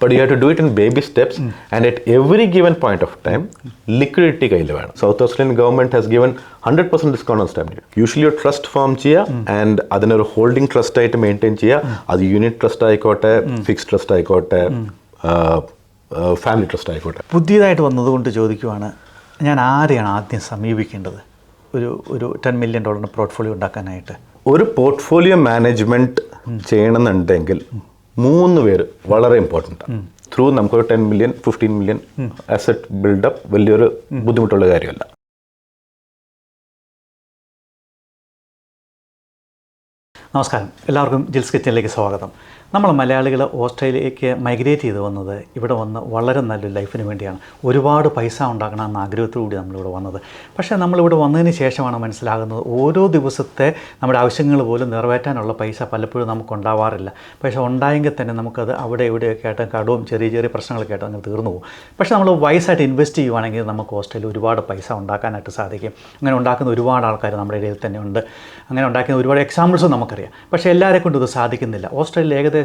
but you have to do it in baby steps and at every given point of time liquidity കയ്യിൽ വേണം. South Australian government has given 100% discount on stamp duty. Usually ഒരു trust form ചെയ്യുക and അതിനൊരു holding trust ആയിട്ട് maintain ചെയ്യുക. അത് unit trust ആയിക്കോട്ടെ, fixed trust ആയിക്കോട്ടെ, ഫാമിലി ട്രസ്റ്റ് ആയിക്കോട്ടെ. പുതിയതായിട്ട് വന്നതുകൊണ്ട് ചോദിക്കുവാണ്, ഞാൻ ആരെയാണ് ആദ്യം സമീപിക്കേണ്ടത് ഒരു $10 million പോർട്ട്ഫോളിയോ ഉണ്ടാക്കാനായിട്ട്? ഒരു പോർട്ട്ഫോളിയോ മാനേജ്മെൻറ്റ് ചെയ്യണമെന്നുണ്ടെങ്കിൽ 3 പേര് വളരെ ഇമ്പോർട്ടൻ്റ് ആണ്. ത്രൂ നമുക്കൊരു 10 million 15 million അസറ്റ് ബിൽഡപ്പ് വലിയൊരു ബുദ്ധിമുട്ടുള്ള കാര്യമല്ല. നമസ്കാരം, എല്ലാവർക്കും ജിൽസ് കിച്ചണിലേക്ക് സ്വാഗതം. നമ്മൾ മലയാളികൾ ഓസ്ട്രേലിയയിലേക്ക് മൈഗ്രേറ്റ് ചെയ്ത് വന്നത് ഇവിടെ വന്ന് വളരെ നല്ലൊരു ലൈഫിന് വേണ്ടിയാണ്. ഒരുപാട് പൈസ ഉണ്ടാക്കണമെന്ന ആഗ്രഹത്തോടുകൂടി നമ്മളിവിടെ വന്നത്. പക്ഷേ നമ്മളിവിടെ വന്നതിന് ശേഷമാണ് മനസ്സിലാകുന്നത് ഓരോ ദിവസത്തെ നമ്മുടെ ആവശ്യങ്ങൾ പോലും നിറവേറ്റാനുള്ള പൈസ പലപ്പോഴും നമുക്കുണ്ടാവാറില്ല. പക്ഷേ ഉണ്ടായെങ്കിൽ തന്നെ നമുക്കത് അവിടെ ഇവിടെയൊക്കെ ആയിട്ട് കടവും ചെറിയ ചെറിയ പ്രശ്നങ്ങളൊക്കെ ആയിട്ട് അങ്ങനെ തീർന്നു പോകും. പക്ഷേ നമ്മൾ വയസ്സായിട്ട് ഇൻവെസ്റ്റ് ചെയ്യുവാണെങ്കിൽ നമുക്ക് ഓസ്ട്രേലിയയിൽ ഒരുപാട് പൈസ ഉണ്ടാക്കാനായിട്ട് സാധിക്കും. അങ്ങനെ ഉണ്ടാക്കുന്ന ഒരുപാട് ആൾക്കാർ നമ്മുടെ ഇടയിൽ തന്നെ ഉണ്ട്. അങ്ങനെ ഉണ്ടാക്കുന്ന ഒരുപാട് എക്സാമ്പിൾസും നമുക്കറിയാം. പക്ഷേ എല്ലാവരെ കൊണ്ടും ഇത് സാധിക്കുന്നില്ല. ഓസ്ട്രേലിയയിൽ ഏകദേശം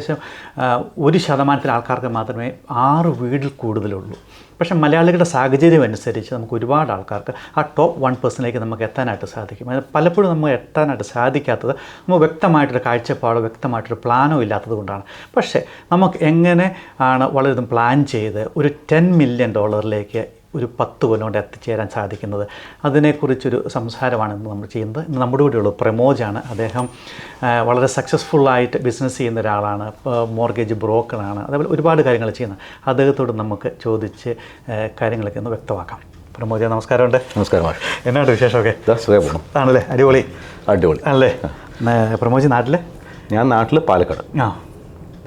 1% ആൾക്കാർക്ക് മാത്രമേ 6 വീടിൽ കൂടുതലുള്ളൂ. പക്ഷേ മലയാളികളുടെ സാഹചര്യം അനുസരിച്ച് നമുക്ക് ഒരുപാട് ആൾക്കാർക്ക് ആ ടോപ്പ് 1% നമുക്ക് എത്താനായിട്ട് സാധിക്കും. അത് പലപ്പോഴും നമുക്ക് എത്താനായിട്ട് സാധിക്കാത്തത് നമുക്ക് വ്യക്തമായിട്ടൊരു കാഴ്ചപ്പാടോ വ്യക്തമായിട്ടൊരു പ്ലാനോ ഇല്ലാത്തത് കൊണ്ടാണ്. പക്ഷേ നമുക്ക് എങ്ങനെ ആണ് വളരെയധികം പ്ലാൻ ചെയ്ത് ഒരു $10 million ഒരു 10 കൊല്ലം കൊണ്ട് എത്തിച്ചേരാൻ സാധിക്കുന്നത്, അതിനെക്കുറിച്ചൊരു സംസാരമാണ് ഇന്ന് നമ്മൾ ചെയ്യുന്നത്. ഇന്ന് നമ്മുടെ കൂടെയുള്ളത് പ്രമോജാണ്. അദ്ദേഹം വളരെ സക്സസ്ഫുള്ളായിട്ട് ബിസിനസ് ചെയ്യുന്ന ഒരാളാണ്, മോർഗേജ് ബ്രോക്കറാണ്, അതേപോലെ ഒരുപാട് കാര്യങ്ങൾ ചെയ്യുന്നത്. അദ്ദേഹത്തോട് നമുക്ക് ചോദിച്ച് കാര്യങ്ങളൊക്കെ ഒന്ന് വ്യക്തമാക്കാം. പ്രമോജ, നമസ്കാരമുണ്ട്. നമസ്കാരം. എന്നാണ് വിശേഷമൊക്കെ? ആണല്ലേ? അടിപൊളി ആണല്ലേ? പ്രമോജ് നാട്ടിൽ? ഞാൻ നാട്ടിൽ പാലക്കാട്.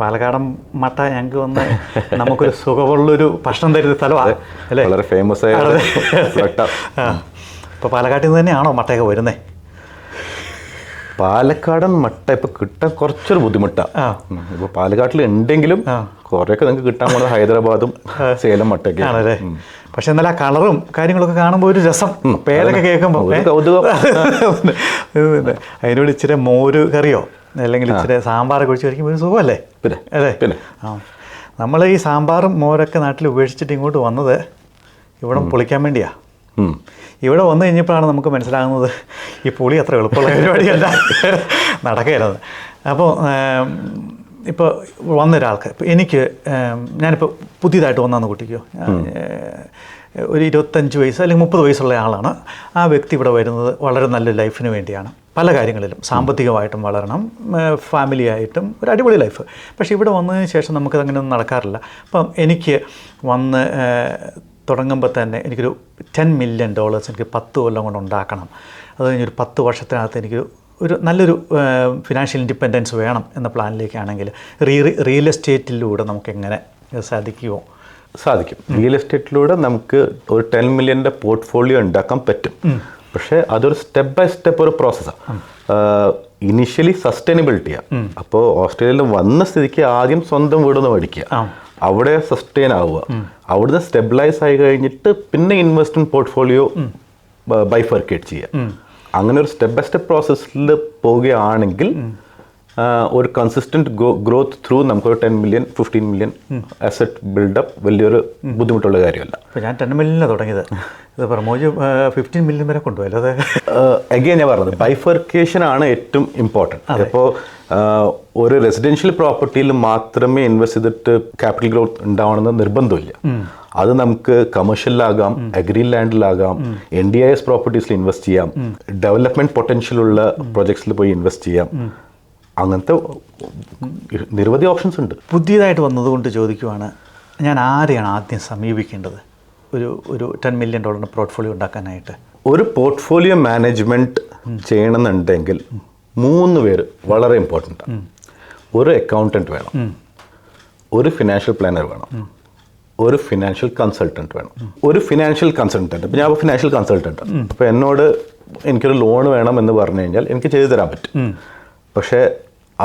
പാലക്കാടൻ മട്ട ഞങ്ങൾക്ക് വന്ന് നമുക്കൊരു സുഖമുള്ളൊരു ഭക്ഷണം തരുന്ന സ്ഥലമാണ് അല്ലേ? വളരെ ഫേമസ് ആയ. ഇപ്പോൾ പാലക്കാട്ടിൽ നിന്ന് തന്നെയാണോ മട്ടയൊക്കെ വരുന്നത്? പാലക്കാടൻ മട്ട ഇപ്പോൾ കിട്ടാൻ കുറച്ചൊരു ബുദ്ധിമുട്ടാണ്. ഇപ്പോൾ പാലക്കാട്ടിൽ ഉണ്ടെങ്കിലും കുറേയൊക്കെ നിങ്ങൾക്ക് കിട്ടാൻ പോകുന്നത് ഹൈദരാബാദും സേലം മട്ടയൊക്കെ ആണല്ലേ? പക്ഷെ എന്നാൽ ആ കളറും കാര്യങ്ങളൊക്കെ കാണുമ്പോൾ ഒരു രസം, പേരൊക്കെ കേൾക്കുമ്പോൾ കൗതുകം. അതിനോട് ഇച്ചിരി മോര് കറിയോ അല്ലെങ്കിൽ ഇച്ചിരി സാമ്പാറൊക്കെ ഒഴിച്ച് കഴിക്കുമ്പോൾ ഒരു സുഖമല്ലേ? അല്ലേ? നമ്മൾ ഈ സാമ്പാറും മോരൊക്കെ നാട്ടിൽ ഉപേക്ഷിച്ചിട്ട് ഇങ്ങോട്ട് വന്നത് ഇവിടെ പൊളിക്കാൻ വേണ്ടിയാണ്. ഇവിടെ വന്നു കഴിഞ്ഞപ്പോഴാണ് നമുക്ക് മനസ്സിലാകുന്നത് ഈ പുളി അത്ര എളുപ്പമുള്ള പരിപാടിയല്ല, നടക്കുകയല്ലത്. അപ്പോൾ ഇപ്പോൾ വന്നൊരാൾക്ക്, ഇപ്പോൾ എനിക്ക് ഞാനിപ്പോൾ പുതിയതായിട്ട് വന്നാന്ന് കൂട്ടിക്കോ, ഒരു 25 വയസ്സ് അല്ലെങ്കിൽ 30 വയസ്സുള്ള ആളാണ്. ആ വ്യക്തി ഇവിടെ വരുന്നത് വളരെ നല്ലൊരു ലൈഫിന് വേണ്ടിയാണ്. പല കാര്യങ്ങളിലും സാമ്പത്തികമായിട്ടും വളരണം, ഫാമിലി ആയിട്ടും ഒരു അടിപൊളി ലൈഫ്. പക്ഷേ ഇവിടെ വന്നതിന് ശേഷം നമുക്കത് അങ്ങനെയൊന്നും നടക്കാറില്ല. അപ്പം എനിക്ക് വന്ന് തുടങ്ങുമ്പോൾ തന്നെ എനിക്കൊരു $10 million എനിക്ക് 10 കൊല്ലം കൊണ്ട് ഉണ്ടാക്കണം. അത് കഴിഞ്ഞൊരു 10 വർഷത്തിനകത്ത് എനിക്ക് ഒരു നല്ലൊരു ഫിനാൻഷ്യൽ ഇൻഡിപെൻഡൻസ് വേണം എന്ന പ്ലാനിലേക്കാണെങ്കിൽ റിയൽ എസ്റ്റേറ്റിലൂടെ നമുക്ക് എങ്ങനെ സാധിക്കുമോ? സാധിക്കും. റിയൽ എസ്റ്റേറ്റിലൂടെ നമുക്ക് ഒരു 10 million പോർട്ട്ഫോളിയോ ഉണ്ടാക്കാൻ പറ്റും. പക്ഷേ അതൊരു സ്റ്റെപ്പ് ബൈ സ്റ്റെപ്പ് ഒരു പ്രോസസ്സാണ്. ഇനിഷ്യലി സസ്റ്റൈനബിലിറ്റിയാണ്. അപ്പോൾ ഓസ്ട്രേലിയയിൽ വന്ന സ്ഥിതിക്ക് ആദ്യം സ്വന്തം വീടൊന്ന് മേടിക്കുക, അവിടെ സസ്റ്റെയിൻ ആവുക, അവിടുന്ന് സ്റ്റെബിലൈസ് ആയി കഴിഞ്ഞിട്ട് പിന്നെ ഇൻവെസ്റ്റ്മെന്റ് പോർട്ട്ഫോളിയോ ബൈഫർക്കേറ്റ് ചെയ്യുക. അങ്ങനെ ഒരു സ്റ്റെപ്പ് ബൈ സ്റ്റെപ്പ് പ്രോസസ്സിൽ പോവുകയാണെങ്കിൽ ഒരു കൺസിസ്റ്റൻറ്റ് ഗ്രോത്ത് ത്രൂ നമുക്കൊരു 10 million 15 million അസറ്റ് ബിൽഡപ്പ് വലിയൊരു ബുദ്ധിമുട്ടുള്ള കാര്യമല്ല. ഇപ്പോൾ ഞാൻ 10 million തുടങ്ങിയത്, ഇത് പ്രമോജ് 15 million വരെ കൊണ്ടുപോയല്ലോ. അത് അഗെയിൻ ഞാൻ പറഞ്ഞത് ബൈഫർക്കേഷൻ ആണ് ഏറ്റവും ഇമ്പോർട്ടൻറ്റ്. ഇപ്പോൾ ഒരു റെസിഡൻഷ്യൽ പ്രോപ്പർട്ടിയിൽ മാത്രമേ ഇൻവെസ്റ്റ് ചെയ്തിട്ട് ക്യാപിറ്റൽ ഗ്രോത്ത് ഉണ്ടാവണമെന്ന് നിർബന്ധമില്ല. അത് നമുക്ക് കമേഴ്ഷ്യലിലാകാം, അഗ്രി ലാൻഡിലാകാം, NDIS പ്രോപ്പർട്ടീസിൽ ഇൻവെസ്റ്റ് ചെയ്യാം, ഡെവലപ്മെൻറ്റ് പൊട്ടൻഷ്യലുള്ള പ്രൊജക്ട്സിൽ പോയി ഇൻവെസ്റ്റ് ചെയ്യാം. അങ്ങനത്തെ നിരവധി ഓപ്ഷൻസ് ഉണ്ട്. പുതിയതായിട്ട് വന്നതുകൊണ്ട് ചോദിക്കുവാണ്, ഞാൻ ആരെയാണ് ആദ്യം സമീപിക്കേണ്ടത് ഒരു $10 million പോർട്ട്ഫോളിയോ ഉണ്ടാക്കാനായിട്ട്? ഒരു പോർട്ട്ഫോളിയോ മാനേജ്മെൻറ്റ് ചെയ്യണമെന്നുണ്ടെങ്കിൽ 3 പേര് വളരെ ഇമ്പോർട്ടൻ്റ് ആണ്. ഒരു അക്കൗണ്ടൻറ്റ് വേണം, ഒരു ഫിനാൻഷ്യൽ പ്ലാനർ വേണം, ഒരു ഫിനാൻഷ്യൽ കൺസൾട്ടൻറ്റ് വേണം. ഒരു ഫിനാൻഷ്യൽ കൺസൾട്ടൻറ്റ്, ഇപ്പോൾ ഞാൻ ഫിനാൻഷ്യൽ കൺസൾട്ടൻറ്റ്, അപ്പോൾ എന്നോട് എനിക്കൊരു ലോൺ വേണം എന്ന് പറഞ്ഞു കഴിഞ്ഞാൽ എനിക്ക് ചെയ്തു തരാൻ പറ്റും. പക്ഷേ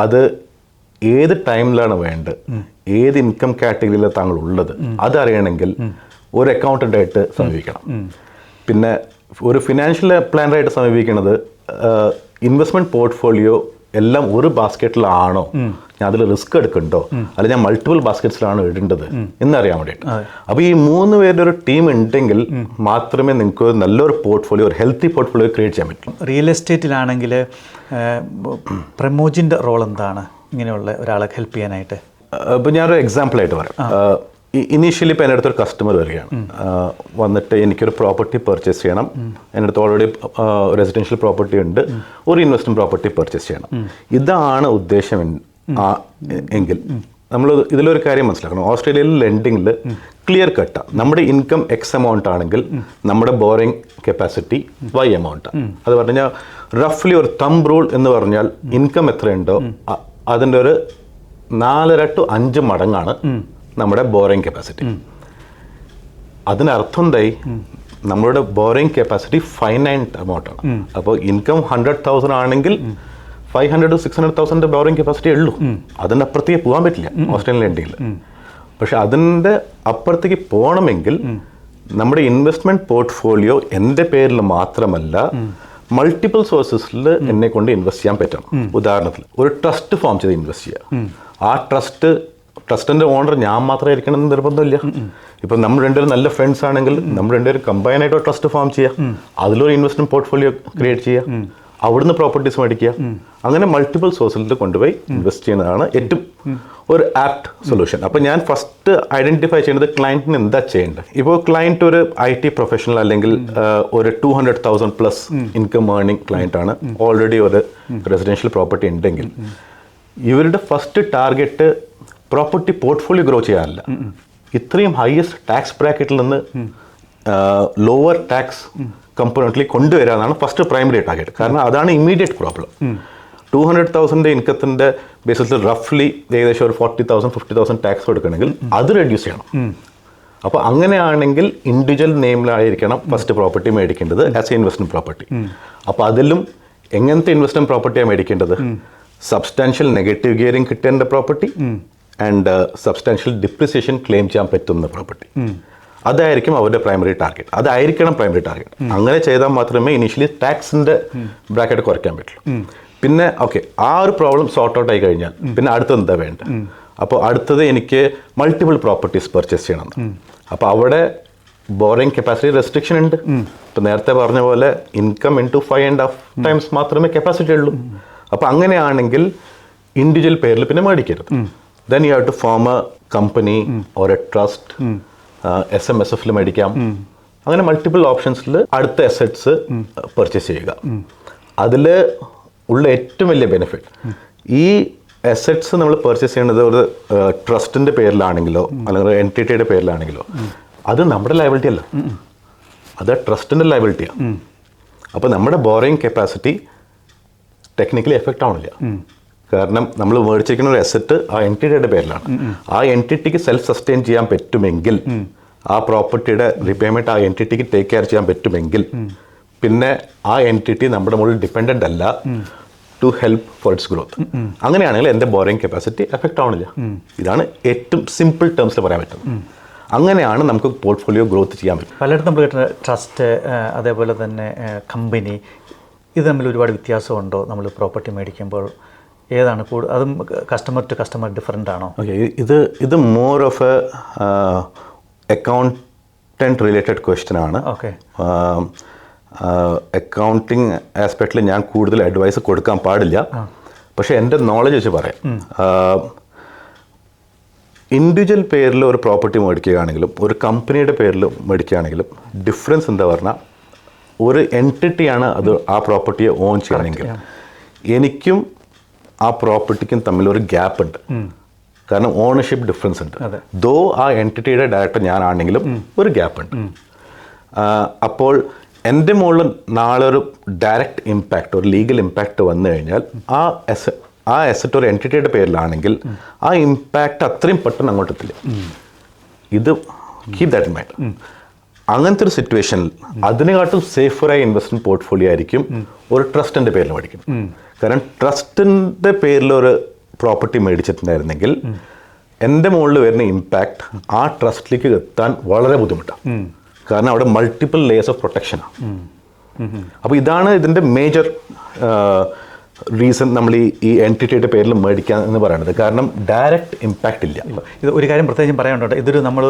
അത് ഏത് ടൈമിലാണ് വേണ്ടത്, ഏത് ഇൻകം കാറ്റഗറിയിലാണ് താങ്കൾ ഉള്ളത്, അതറിയണമെങ്കിൽ ഒരു അക്കൗണ്ടൻ്റായിട്ട് സമീപിക്കണം. പിന്നെ ഒരു ഫിനാൻഷ്യൽ പ്ലാനറായിട്ട് സമീപിക്കുന്നത് ഇൻവെസ്റ്റ്മെൻറ്റ് പോർട്ട്ഫോളിയോ എല്ലാം ഒരു ബാസ്ക്കറ്റിലാണോ, ഞാൻ അതിൽ റിസ്ക് എടുക്കണ്ടോ, അല്ലെങ്കിൽ ഞാൻ മൾട്ടിപ്പിൾ ബാസ്ക്കറ്റ്സിലാണോ ഇടേണ്ടത് എന്നറിയാൻ വേണ്ടിയിട്ട്. അപ്പോൾ ഈ 3 പേരുടെ ഒരു ടീം ഉണ്ടെങ്കിൽ മാത്രമേ നിങ്ങൾക്ക് നല്ലൊരു പോർട്ട്ഫോളിയോ, ഒരു ഹെൽത്തി പോർട്ട്ഫോളിയോ ക്രിയേറ്റ് ചെയ്യാൻ പറ്റും. റിയൽ എസ്റ്റേറ്റിലാണെങ്കിൽ പ്രമോജിൻ്റെ റോൾ എന്താണ് ഇങ്ങനെയുള്ള ഒരാളെ ഹെൽപ്പ് ചെയ്യാനായിട്ട്? ഇപ്പോൾ ഞാനൊരു എക്സാമ്പിളായിട്ട് പറയാം. ഇനീഷ്യലി ഇപ്പോൾ എൻ്റെ അടുത്തൊരു കസ്റ്റമർ വരികയാണ്, വന്നിട്ട് എനിക്കൊരു പ്രോപ്പർട്ടി പർച്ചേസ് ചെയ്യണം, എൻ്റെ അടുത്ത് ഓൾറെഡി റെസിഡൻഷ്യൽ പ്രോപ്പർട്ടി ഉണ്ട്, ഒരു ഇൻവെസ്റ്റ്മെൻറ്റ് പ്രോപ്പർട്ടി പർച്ചേസ് ചെയ്യണം, ഇതാണ് ഉദ്ദേശം എങ്കിൽ നമ്മൾ ഇതിലൊരു കാര്യം മനസ്സിലാക്കണം. ഓസ്ട്രേലിയയിൽ ലെൻഡിങ്ങിൽ ക്ലിയർ കട്ടാണ്. നമ്മുടെ ഇൻകം എക്സ് എമൗണ്ട് ആണെങ്കിൽ നമ്മുടെ ബോറിംഗ് കപ്പാസിറ്റി വൈ എമൗണ്ട്. അത് പറഞ്ഞാൽ റഫ്ലി ഒരു തമ്പ് റൂൾ എന്ന് പറഞ്ഞാൽ ഇൻകം എത്രയുണ്ടോ അതിൻ്റെ ഒരു 4.5 to 5 മടങ്ങാണ് നമ്മുടെ ബോറിംഗ് കപ്പാസിറ്റി. അതിനർത്ഥം എന്തായി, നമ്മളുടെ ബോറിംഗ് കപ്പാസിറ്റി ഫൈനൈറ്റ് എമൗണ്ടാണ്. അപ്പോൾ ഇൻകം 100,000 ആണെങ്കിൽ 500 to 600,000 ബോറിംഗ് കപ്പാസിറ്റി ഉള്ളൂ. അതിൻ്റെ അപ്പുറത്തേക്ക് പോകാൻ പറ്റില്ല ഓസ്ട്രേലിയൻ ലെൻഡിങ്ങിൽ. പക്ഷെ അതിൻ്റെ അപ്പുറത്തേക്ക് പോകണമെങ്കിൽ നമ്മുടെ ഇൻവെസ്റ്റ്മെൻറ്റ് പോർട്ട്ഫോളിയോ എൻ്റെ പേരിൽ മാത്രമല്ല, മൾട്ടിപ്പിൾ സോഴ്സസിൽ എന്നെ കൊണ്ട് ഇൻവെസ്റ്റ് ചെയ്യാൻ പറ്റണം. ഉദാഹരണത്തിൽ ഒരു ട്രസ്റ്റ് ഫോം ചെയ്ത് ഇൻവെസ്റ്റ് ചെയ്യുക. ആ ട്രസ്റ്റിൻ്റെ ഓണർ ഞാൻ മാത്രമായിരിക്കണം എന്ന് നിർബന്ധമില്ല. ഇപ്പം നമ്മൾ രണ്ടുപേരും നല്ല ഫ്രണ്ട്സ് ആണെങ്കിൽ നമ്മൾ രണ്ടുപേരും കമ്പൈനായിട്ട് ഒരു ട്രസ്റ്റ് ഫോം ചെയ്യുക, അതിലൊരു ഇൻവെസ്റ്റ്മെൻറ്റ് പോർട്ട്ഫോളിയോ ക്രിയേറ്റ് ചെയ്യുക, അവിടുന്ന് പ്രോപ്പർട്ടീസ് മേടിക്കുക, അങ്ങനെ മൾട്ടിപ്പിൾ സോഴ്സിൽ കൊണ്ടുപോയി ഇൻവെസ്റ്റ് ചെയ്യുന്നതാണ് ഏറ്റവും ഒരു ആപ്റ്റ് സൊല്യൂഷൻ. അപ്പോൾ ഞാൻ ഫസ്റ്റ് ഐഡൻറ്റിഫൈ ചെയ്യുന്നത് ക്ലയൻറ്റിന് എന്താ ചെയ്യേണ്ടത്. ഇപ്പോൾ ക്ലയൻറ്റ് ഒരു IT പ്രൊഫഷണൽ അല്ലെങ്കിൽ ഒരു 200,000 പ്ലസ് ഇൻകം ഏർണിംഗ് ക്ലയൻ്റ് ആണ്, ഓൾറെഡി ഒരു റെസിഡൻഷ്യൽ പ്രോപ്പർട്ടി ഉണ്ടെങ്കിൽ ഇവരുടെ first target property portfolio grow ചെയ്യാനല്ല, ഇത്രയും ഹയസ്റ്റ് ടാക്സ് ബ്രാക്കറ്റിൽ നിന്ന് ലോവർ ടാക്സ് കമ്പോണൻറ്റിലേക്ക് കൊണ്ടുവരാനാണ് ഫസ്റ്റ് പ്രൈമറി ടാർഗറ്റ്. കാരണം അതാണ് ഇമ്മീഡിയറ്റ് പ്രോബ്ലം. 200,000 ഇൻകത്തിൻ്റെ ബേസിസിൽ റഫ്ലി ഏകദേശം ഒരു 40,000 50,000 ടാക്സ് കൊടുക്കണമെങ്കിൽ അത് റെഡ്യൂസ് ചെയ്യണം. അപ്പോൾ അങ്ങനെയാണെങ്കിൽ ഇൻഡിവിജ്വൽ നെയിമിലായിരിക്കണം ഫസ്റ്റ് പ്രോപ്പർട്ടി മേടിക്കേണ്ടത് ആസ് എ ഇൻവെസ്റ്റ്മെൻറ്റ് പ്രോപ്പർട്ടി. അപ്പോൾ അതിലും എങ്ങനത്തെ ഇൻവെസ്റ്റ്മെൻറ്റ് പ്രോപ്പർട്ടിയാണ് മേടിക്കേണ്ടത്? സബ്സ്റ്റാൻഷ്യൽ നെഗറ്റീവ് ഗിയറിംഗ് കിട്ടേണ്ട property and substantial depreciation claim ചെയ്യാൻ പറ്റുന്ന പ്രോപ്പർട്ടി. അതായിരിക്കും അവരുടെ പ്രൈമറി ടാർഗറ്റ്. അതായിരിക്കണം പ്രൈമറി ടാർഗറ്റ്. അങ്ങനെ ചെയ്താൽ മാത്രമേ ഇനീഷ്യലി ടാക്സിൻ്റെ ബ്രാക്കറ്റ് കുറയ്ക്കാൻ പറ്റുള്ളൂ. പിന്നെ ഓക്കെ, ആ ഒരു പ്രോബ്ലം സോർട്ട് ഔട്ട് ആയി കഴിഞ്ഞാൽ പിന്നെ അടുത്തത് എന്താ വേണ്ട? അപ്പോൾ അടുത്തത് എനിക്ക് മൾട്ടിപ്പിൾ പ്രോപ്പർട്ടീസ് പർച്ചേസ് ചെയ്യണം. അപ്പോൾ അവിടെ ബോറിംഗ് കപ്പാസിറ്റി റെസ്ട്രിക്ഷൻ ഉണ്ട്. ഇപ്പോൾ നേരത്തെ പറഞ്ഞ പോലെ ഇൻകം ഇൻടു 5.5 times മാത്രമേ കപ്പാസിറ്റി ഉള്ളൂ. അപ്പോൾ അങ്ങനെയാണെങ്കിൽ ഇൻഡിവിജ്വൽ പേരിൽ പിന്നെ മേടിക്കരുത്. Then you have to form a company or a trust, SMSF മേടിക്കാം. അങ്ങനെ മൾട്ടിപ്പിൾ ഓപ്ഷൻസിൽ അടുത്ത അസറ്റ്സ് പർച്ചേസ് ചെയ്യുക. അതിൽ ഉള്ള ഏറ്റവും വലിയ ബെനിഫിറ്റ്, ഈ അസറ്റ്സ് നമ്മൾ പർച്ചേസ് ചെയ്യുന്നത് ഒരു ട്രസ്റ്റിൻ്റെ പേരിലാണെങ്കിലോ അല്ലെങ്കിൽ എൻറ്റിറ്റിയുടെ പേരിലാണെങ്കിലോ അത് നമ്മുടെ ലയബിലിറ്റി അല്ല, അത് ട്രസ്റ്റിൻ്റെ ലയബിലിറ്റിയാണ്. അപ്പോൾ നമ്മുടെ ബോറിംഗ് കപ്പാസിറ്റി ടെക്നിക്കലി എഫക്റ്റ് ആവണില്ല. കാരണം നമ്മൾ മേടിച്ചിരിക്കുന്ന ഒരു അസറ്റ് ആ എൻറ്റിറ്റിയുടെ പേരിലാണ്. ആ എൻറ്റിറ്റിക്ക് സെൽഫ് സസ്റ്റെയിൻ ചെയ്യാൻ പറ്റുമെങ്കിൽ, ആ പ്രോപ്പർട്ടിയുടെ റീപേയ്മെൻറ്റ് ആ എൻറ്റിറ്റിക്ക് ടേക്ക് കെയർ ചെയ്യാൻ പറ്റുമെങ്കിൽ, പിന്നെ ആ എൻറ്റിറ്റി നമ്മുടെ മുകളിൽ ഡിപ്പെൻഡൻ്റ് അല്ല to help for its growth. അങ്ങനെയാണെങ്കിൽ എൻ്റെ ബോറിംഗ് കപ്പാസിറ്റി എഫക്റ്റ് ആവണില്ല. ഇതാണ് ഏറ്റവും സിമ്പിൾ ടേംസിൽ പറയാൻ പറ്റുന്നത്. അങ്ങനെയാണ് നമുക്ക് പോർട്ട്ഫോളിയോ ഗ്രോത്ത് ചെയ്യാൻ പറ്റും. പലയിടത്തും നമ്മൾ കേട്ട ട്രസ്റ്റ്, അതേപോലെ തന്നെ കമ്പനി, ഇത് തമ്മിൽ ഒരുപാട് വ്യത്യാസമുണ്ടോ നമ്മൾ പ്രോപ്പർട്ടി മേടിക്കുമ്പോൾ? ഏതാണ് കൂടുതൽ? അതും കസ്റ്റമർ ടു കസ്റ്റമർ ഡിഫറൻ്റ് ആണോ? ഓക്കെ, ഇത് more of A accountant related question ആണ്. ഓക്കെ, അക്കൗണ്ടിങ് ആസ്പെക്റ്റിൽ ഞാൻ കൂടുതൽ അഡ്വൈസ് കൊടുക്കാൻ പാടില്ല. പക്ഷേ എൻ്റെ നോളജ് വെച്ച് പറയാം, ഇൻഡിവിജ്വൽ പേരിൽ ഒരു പ്രോപ്പർട്ടി മേടിക്കുകയാണെങ്കിലും ഒരു കമ്പനിയുടെ പേരിൽ മേടിക്കുകയാണെങ്കിലും ഡിഫറൻസ് എന്താ പറഞ്ഞാൽ, ഒരു എൻറ്റിറ്റിയാണ് അത് ആ പ്രോപ്പർട്ടിയെ ഓൺ ചെയ്യണമെങ്കിൽ എനിക്കും ആ പ്രോപ്പർട്ടിക്കും തമ്മിൽ ഒരു ഗ്യാപ്പ് ഉണ്ട്. കാരണം ഓണർഷിപ്പ് ഡിഫറൻസ് ഉണ്ട്. ദോ ആ എൻറ്റിറ്റിയുടെ ഡയറക്ടർ ഞാനാണെങ്കിലും ഒരു ഗ്യാപ്പ് ഉണ്ട്. അപ്പോൾ എൻ്റെ മുകളിൽ നാളെ ഒരു ഡയറക്റ്റ് ഇമ്പാക്റ്റ്, ഒരു ലീഗൽ ഇമ്പാക്റ്റ് വന്നു കഴിഞ്ഞാൽ ആ അസറ്റ് ഒരു എൻറ്റിറ്റിയുടെ പേരിലാണെങ്കിൽ ആ ഇമ്പാക്റ്റ് അത്രയും പെട്ടെന്ന് അങ്ങോട്ട് എത്തില്ല. ഇത് കീപ് ദാറ്റ് ഇൻ മൈൻഡ്. അങ്ങനത്തെ ഒരു സിറ്റുവേഷനിൽ അതിനെക്കാട്ടും സേഫറായ ഇൻവെസ്റ്റ്മെൻറ്റ് പോർട്ട്ഫോളിയോ ആയിരിക്കും ഒരു ട്രസ്റ്റിൻ്റെ പേരിൽ മേടിക്കും. കാരണം ട്രസ്റ്റിൻ്റെ പേരിൽ ഒരു പ്രോപ്പർട്ടി മേടിച്ചിട്ടുണ്ടായിരുന്നെങ്കിൽ എൻ്റെ മുകളിൽ വരുന്ന ഇമ്പാക്റ്റ് ആ ട്രസ്റ്റിലേക്ക് എത്താൻ വളരെ ബുദ്ധിമുട്ടാണ്. കാരണം അവിടെ മൾട്ടിപ്പിൾ ലെയേഴ്സ് ഓഫ് പ്രൊട്ടക്ഷനാണ്. അപ്പോൾ ഇതാണ് ഇതിൻ്റെ മേജർ റീസൺ നമ്മൾ ഈ എൻറ്റിറ്റിയുടെ പേരിൽ മേടിക്കുക എന്ന് പറയുന്നത്. കാരണം ഡയറക്റ്റ് ഇമ്പാക്റ്റ് ഇല്ല. ഇത് ഒരു കാര്യം പ്രത്യേകിച്ചും പറയാനുണ്ട്, ഇതൊരു നമ്മൾ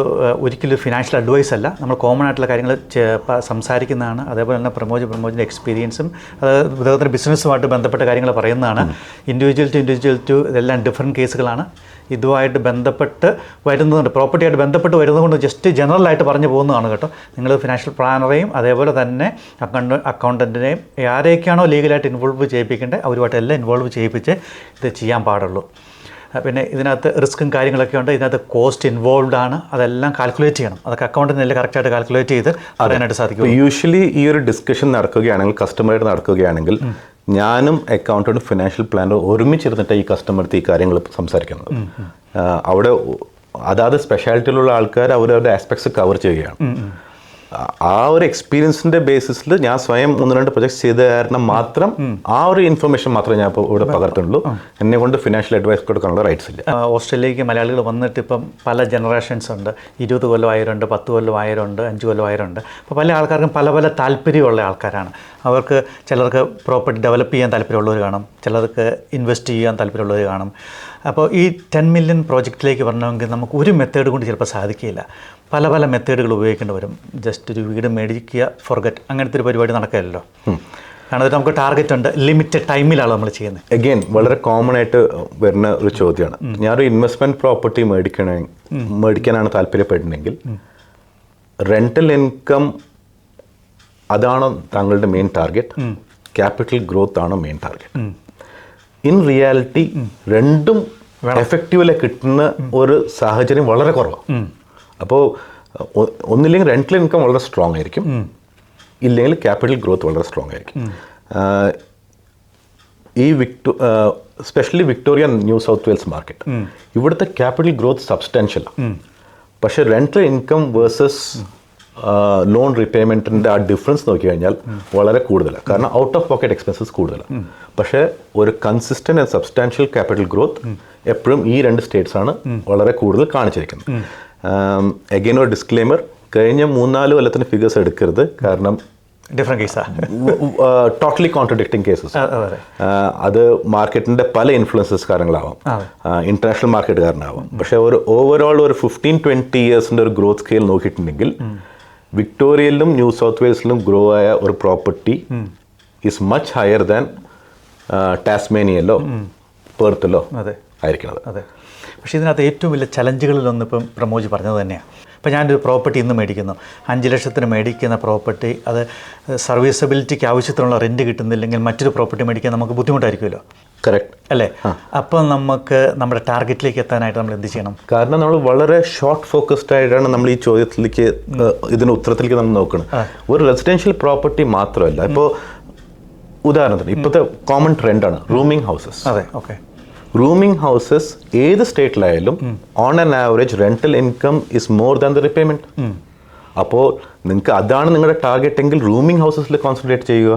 ഒരിക്കലും ഫിനാൻഷ്യൽ അഡ്വൈസ് അല്ല, നമ്മൾ കോമൺ ആയിട്ടുള്ള കാര്യങ്ങൾ സംസാരിക്കുന്നതാണ്. അതേപോലെ തന്നെ പ്രമോജിൻ്റെ എക്സ്പീരിയൻസും അദ്ദേഹത്തിൻ്റെ ബിസിനസ്സുമായിട്ട് ബന്ധപ്പെട്ട കാര്യങ്ങൾ പറയുന്നതാണ്. ഇൻഡിവിജ്വൽ ടു ഇതെല്ലാം ഡിഫറെൻറ്റ് കേസുകളാണ്. ഇതുമായിട്ട് ബന്ധപ്പെട്ട് വരുന്നതുകൊണ്ട്, പ്രോപ്പർട്ടിയായിട്ട് ബന്ധപ്പെട്ട് വരുന്നതുകൊണ്ട് ജസ്റ്റ് ജനറലായിട്ട് പറഞ്ഞു പോകുന്നതാണ് കേട്ടോ. നിങ്ങൾ ഫിനാൻഷ്യൽ പ്ലാനറേയും അതേപോലെ തന്നെ അക്കൗണ്ടൻറ്റിനെയും ആരെയൊക്കെയാണോ ലീഗലായിട്ട് ഇൻവോൾവ് ചെയ്യിപ്പിക്കേണ്ടത് അവരുമായിട്ടെല്ലാം ഇൻവോൾവ് ചെയ്യിപ്പിച്ച് ഇത് ചെയ്യാൻ പാടുള്ളൂ. പിന്നെ ഇതിനകത്ത് റിസ്ക്കും കാര്യങ്ങളൊക്കെ ഉണ്ട്, ഇതിനകത്ത് കോസ്റ്റ് ഇൻവോൾവ് ആണ്, അതെല്ലാം കാൽക്കുലേറ്റ് ചെയ്യണം. അതൊക്കെ അക്കൗണ്ടിനെല്ലാം കറക്റ്റായിട്ട് കാൽക്കുലേറ്റ് ചെയ്ത് അറിയാനായിട്ട് സാധിക്കും. യൂഷ്വലി ഈ ഒരു ഡിസ്കഷൻ നടക്കുകയാണെങ്കിൽ, കസ്റ്റമറായിട്ട് നടക്കുകയാണെങ്കിൽ, ഞാനും അക്കൗണ്ടൻറ്റും ഫിനാൻഷ്യൽ പ്ലാനർ ഒരുമിച്ചിരുന്നിട്ട് ഈ കസ്റ്റമർക്ക് ഈ കാര്യങ്ങൾ സംസാരിക്കുന്നത്. അവിടെ അതാത് സ്പെഷ്യാലിറ്റിയിലുള്ള ആൾക്കാർ അവരവരുടെ ആസ്പെക്ട്സ് കവർ ചെയ്യുകയാണ്. ആ ഒരു എക്സ്പീരിയൻസിന്റെ ബേസിസിൽ ഞാൻ സ്വയം 1-2 പ്രൊജക്ട്സ് ചെയ്ത കാരണം മാത്രം ആ ഒരു ഇൻഫർമേഷൻ മാത്രമേ ഞാൻ ഇപ്പോൾ ഇവിടെ പകർത്തുള്ളൂ. എന്നെ കൊണ്ട് ഫിനാൻഷ്യൽ അഡ്വൈസ് കൊടുക്കാനുള്ള റൈറ്റ്സ് ഇല്ല. ഓസ്ട്രേലിയയിലേക്ക് മലയാളികൾ വന്നിട്ട് ഇപ്പം പല ജനറേഷൻസ് ഉണ്ട്. 20 കൊല്ലം ആയവരുണ്ട്, 10 കൊല്ലം ആയവരുണ്ട്, 5 കൊല്ലം ആയവരുണ്ട്. അപ്പോൾ പല ആൾക്കാർക്കും പല പല താല്പര്യമുള്ള ആൾക്കാരാണ്. അവർക്ക് ചിലർക്ക് പ്രോപ്പർട്ടി ഡെവലപ്പ് ചെയ്യാൻ താല്പര്യമുള്ളവർ കാണും, ചിലർക്ക് ഇൻവെസ്റ്റ് ചെയ്യാൻ താല്പര്യമുള്ളവർ കാണും. അപ്പോൾ ഈ 10 മില്യൺ പ്രോജക്റ്റിലേക്ക് വരണമെങ്കിൽ നമുക്ക് ഒരു മെത്തേഡ് കൊണ്ട് ചിലപ്പോൾ സാധിക്കില്ല. പല പല മെത്തേഡുകൾ ഉപയോഗിക്കേണ്ടി വരും. ജസ്റ്റ് ഒരു വീട് മേടിക്കുക, ഫോർഗറ്റ്, അങ്ങനത്തെ ഒരു പരിപാടി നടക്കില്ലല്ലോ. കാരണം അത് നമുക്ക് ടാർഗറ്റ് ഉണ്ട്, ലിമിറ്റഡ് ടൈമിലാണ് നമ്മൾ ചെയ്യുന്നത്. അഗെയിൻ വളരെ കോമൺ ആയിട്ട് വരുന്ന ഒരു ചോദ്യമാണ്. ഞാനൊരു ഇൻവെസ്റ്റ്മെൻറ്റ് പ്രോപ്പർട്ടി മേടിക്കാനാണ് താല്പര്യപ്പെടുന്നെങ്കിൽ റെൻ്റൽ ഇൻകം അതാണോ താങ്കളുടെ മെയിൻ ടാർഗറ്റ്, ക്യാപിറ്റൽ ഗ്രോത്ത് ആണോ മെയിൻ ടാർഗറ്റ്? ഇൻ റിയാലിറ്റി രണ്ടും എഫക്റ്റീവില് കിട്ടുന്ന ഒരു സാഹചര്യം വളരെ കുറവാണ്. അപ്പോൾ ഒന്നില്ലെങ്കിൽ റെൻ്റൽ ഇൻകം വളരെ സ്ട്രോങ് ആയിരിക്കും, ഇല്ലെങ്കിൽ ക്യാപിറ്റൽ ഗ്രോത്ത് വളരെ സ്ട്രോങ് ആയിരിക്കും. ഈ specially Victoria new south Wales market, ഇവിടുത്തെ ക്യാപിറ്റൽ ഗ്രോത്ത് സബ്സ്റ്റാൻഷ്യലാണ്. പക്ഷേ റെൻ്റൽ ഇൻകം വേഴ്സസ് ലോൺ റീപേയ്മെൻറ്റിൻ്റെ ആ ഡിഫറൻസ് നോക്കി കഴിഞ്ഞാൽ വളരെ കൂടുതലാണ്. കാരണം ഔട്ട് ഓഫ് പോക്കറ്റ് എക്സ്പെൻസസ് കൂടുതലാണ്. പക്ഷേ ഒരു consistent and substantial capital growth എപ്പോഴും ഈ 2 സ്റ്റേറ്റ്സാണ് വളരെ കൂടുതൽ കാണിച്ചിരിക്കുന്നത്. അഗെയിൻ ഒരു ഡിസ്ക്ലെയിമർ, കഴിഞ്ഞ 3-4 കൊല്ലത്തിന് ഫിഗേഴ്സ് എടുക്കരുത്. കാരണം ഡിഫറെൻറ്റ് കേസാണ്, ടോട്ടലി കോൺട്രഡിക്റ്റിംഗ് കേസസ്. അത് മാർക്കറ്റിൻ്റെ പല ഇൻഫ്ലുവൻസസ് കാരണങ്ങളാവാം, ഇൻ്റർനാഷണൽ മാർക്കറ്റ് കാരണമാവാം. പക്ഷേ ഒരു ഓവറോൾ ഒരു 15-20 ഇയേഴ്സിൻ്റെ ഒരു ഗ്രോത്ത് സ്കെയിൽ നോക്കിയിട്ടുണ്ടെങ്കിൽ വിക്ടോറിയയിലും ന്യൂ സൗത്ത് വെയിൽസിലും ഗ്രോ ആയ ഒരു property is much higher than ടാസ്മേനിയയിലോ പെർത്തിലോ ആയിരിക്കുന്നത്. അതെ. പക്ഷേ ഇതിനകത്ത് ഏറ്റവും വലിയ ചലഞ്ചുകളിലൊന്നും ഇപ്പം പ്രമോജ് പറഞ്ഞത് തന്നെയാണ്. ഇപ്പോൾ ഞാനൊരു പ്രോപ്പർട്ടി ഇന്ന് മേടിക്കുന്നു, 5 ലക്ഷത്തിന് മേടിക്കുന്ന പ്രോപ്പർട്ടി, അത് സർവീസബിലിറ്റിക്ക് ആവശ്യത്തിനുള്ള റെൻറ്റ് കിട്ടുന്നില്ലെങ്കിൽ മറ്റൊരു പ്രോപ്പർട്ടി മേടിക്കാൻ നമുക്ക് ബുദ്ധിമുട്ടായിരിക്കുമല്ലോ. കറക്റ്റ് അല്ലേ? അപ്പം നമുക്ക് നമ്മുടെ ടാർഗറ്റിലേക്ക് എത്താനായിട്ട് നമ്മൾ എന്ത് ചെയ്യണം? കാരണം നമ്മൾ വളരെ ഷോർട്ട് ഫോക്കസ്ഡ് ആയിട്ടാണ് നമ്മൾ ഈ ചോദ്യത്തിലേക്ക്, ഇതിൻ്റെ ഉത്തരത്തിലേക്ക് നമ്മൾ നോക്കണം. ഒരു റെസിഡൻഷ്യൽ പ്രോപ്പർട്ടി മാത്രമല്ല, ഇപ്പോൾ ഉദാഹരണത്തിന് ഇപ്പോഴത്തെ കോമൺ ട്രെൻഡാണ് റൂമിംഗ് ഹൗസസ്. അതെ, ഓക്കെ. റൂമിംഗ് ഹൗസസ് ഏത് സ്റ്റേറ്റിലായാലും on an average rental income is more than the repayment. അപ്പോൾ നിങ്ങൾക്ക് അതാണ് നിങ്ങളുടെ ടാർഗറ്റ് എങ്കിൽ റൂമിംഗ് ഹൗസസിൽ കോൺസെൻട്രേറ്റ് ചെയ്യുക,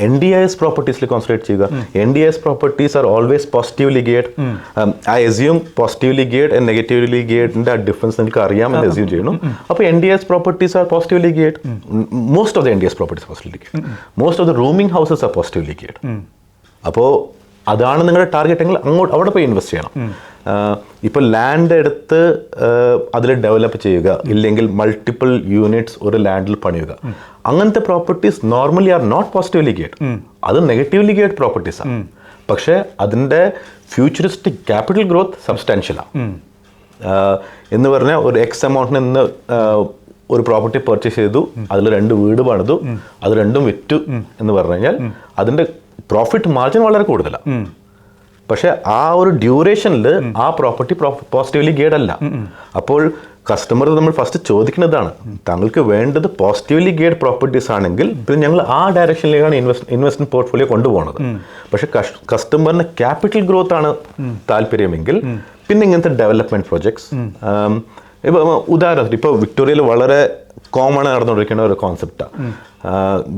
NDIS പ്രോപ്പർട്ടീസിൽ കോൺസെൻട്രേറ്റ് ചെയ്യുക. NDIS properties are always positively geared. I assume positively geared and negatively ഗിയർഡിൻ്റെ ആ ഡിഫറൻസ് നിങ്ങൾക്ക് അറിയാമെന്ന് അസ്യൂം ചെയ്യുന്നു. അപ്പോൾ NDIS properties are positively geared. Most of the NDIS properties positively geared. Most of the rooming houses are positively geared. അപ്പോൾ അതാണ് നിങ്ങളുടെ target എങ്കിൽ അവിടെ പോയി ഇൻവെസ്റ്റ് ചെയ്യണം. ഇപ്പോൾ ലാൻഡ് എടുത്ത് അതിൽ ഡെവലപ്പ് ചെയ്യുക, ഇല്ലെങ്കിൽ മൾട്ടിപ്പിൾ യൂണിറ്റ്സ് ഒരു ലാൻഡിൽ പണിയുക, അങ്ങനത്തെ properties normally are not positively geared. അത് നെഗറ്റീവ്ലി ഗിയർഡ് പ്രോപ്പർട്ടീസാണ്. പക്ഷേ അതിൻ്റെ ഫ്യൂച്ചറിസ്റ്റിക് ക്യാപിറ്റൽ ഗ്രോത്ത് സബ്സ്റ്റാൻഷ്യലാണ്. എന്ന് പറഞ്ഞാൽ ഒരു എക്സ് എമൗണ്ടിന് ഇന്ന് ഒരു പ്രോപ്പർട്ടി പർച്ചേസ് ചെയ്തു, അതിൽ 2 വീട് പണിതു, അത് 2ഉം വിറ്റു എന്ന് പറഞ്ഞു കഴിഞ്ഞാൽ അതിൻ്റെ പ്രോഫിറ്റ് മാർജിൻ വളരെ കൂടുതലാണ്. പക്ഷേ ആ ഒരു ഡ്യൂറേഷനിൽ ആ പ്രോപ്പർട്ടി പോസിറ്റീവ്ലി ഗിയർഡ് അല്ല. അപ്പോൾ കസ്റ്റമർ നമ്മൾ ഫസ്റ്റ് ചോദിക്കുന്നതാണ്, താങ്കൾക്ക് വേണ്ടത് പോസിറ്റീവ്ലി ഗിയർഡ് പ്രോപ്പർട്ടീസ് ആണെങ്കിൽ പിന്നെ ഞങ്ങൾ ആ ഡയറക്ഷനിലേക്കാണ് ഇൻവെസ്റ്റ്മെന്റ് പോർട്ട്ഫോളിയോ കൊണ്ടുപോകുന്നത്. പക്ഷേ കസ്റ്റമറിന് ക്യാപിറ്റൽ ഗ്രോത്ത് ആണ് താല്പര്യമെങ്കിൽ പിന്നെ ഇങ്ങനത്തെ ഡെവലപ്മെന്റ് പ്രോജക്ട്സ്, ഇപ്പോൾ ഉദാഹരണത്തിന് ഇപ്പോൾ വിക്ടോറിയയിൽ വളരെ കോമൺ നടന്നുകൊണ്ടിരിക്കുന്ന ഒരു കോൺസെപ്റ്റാണ്,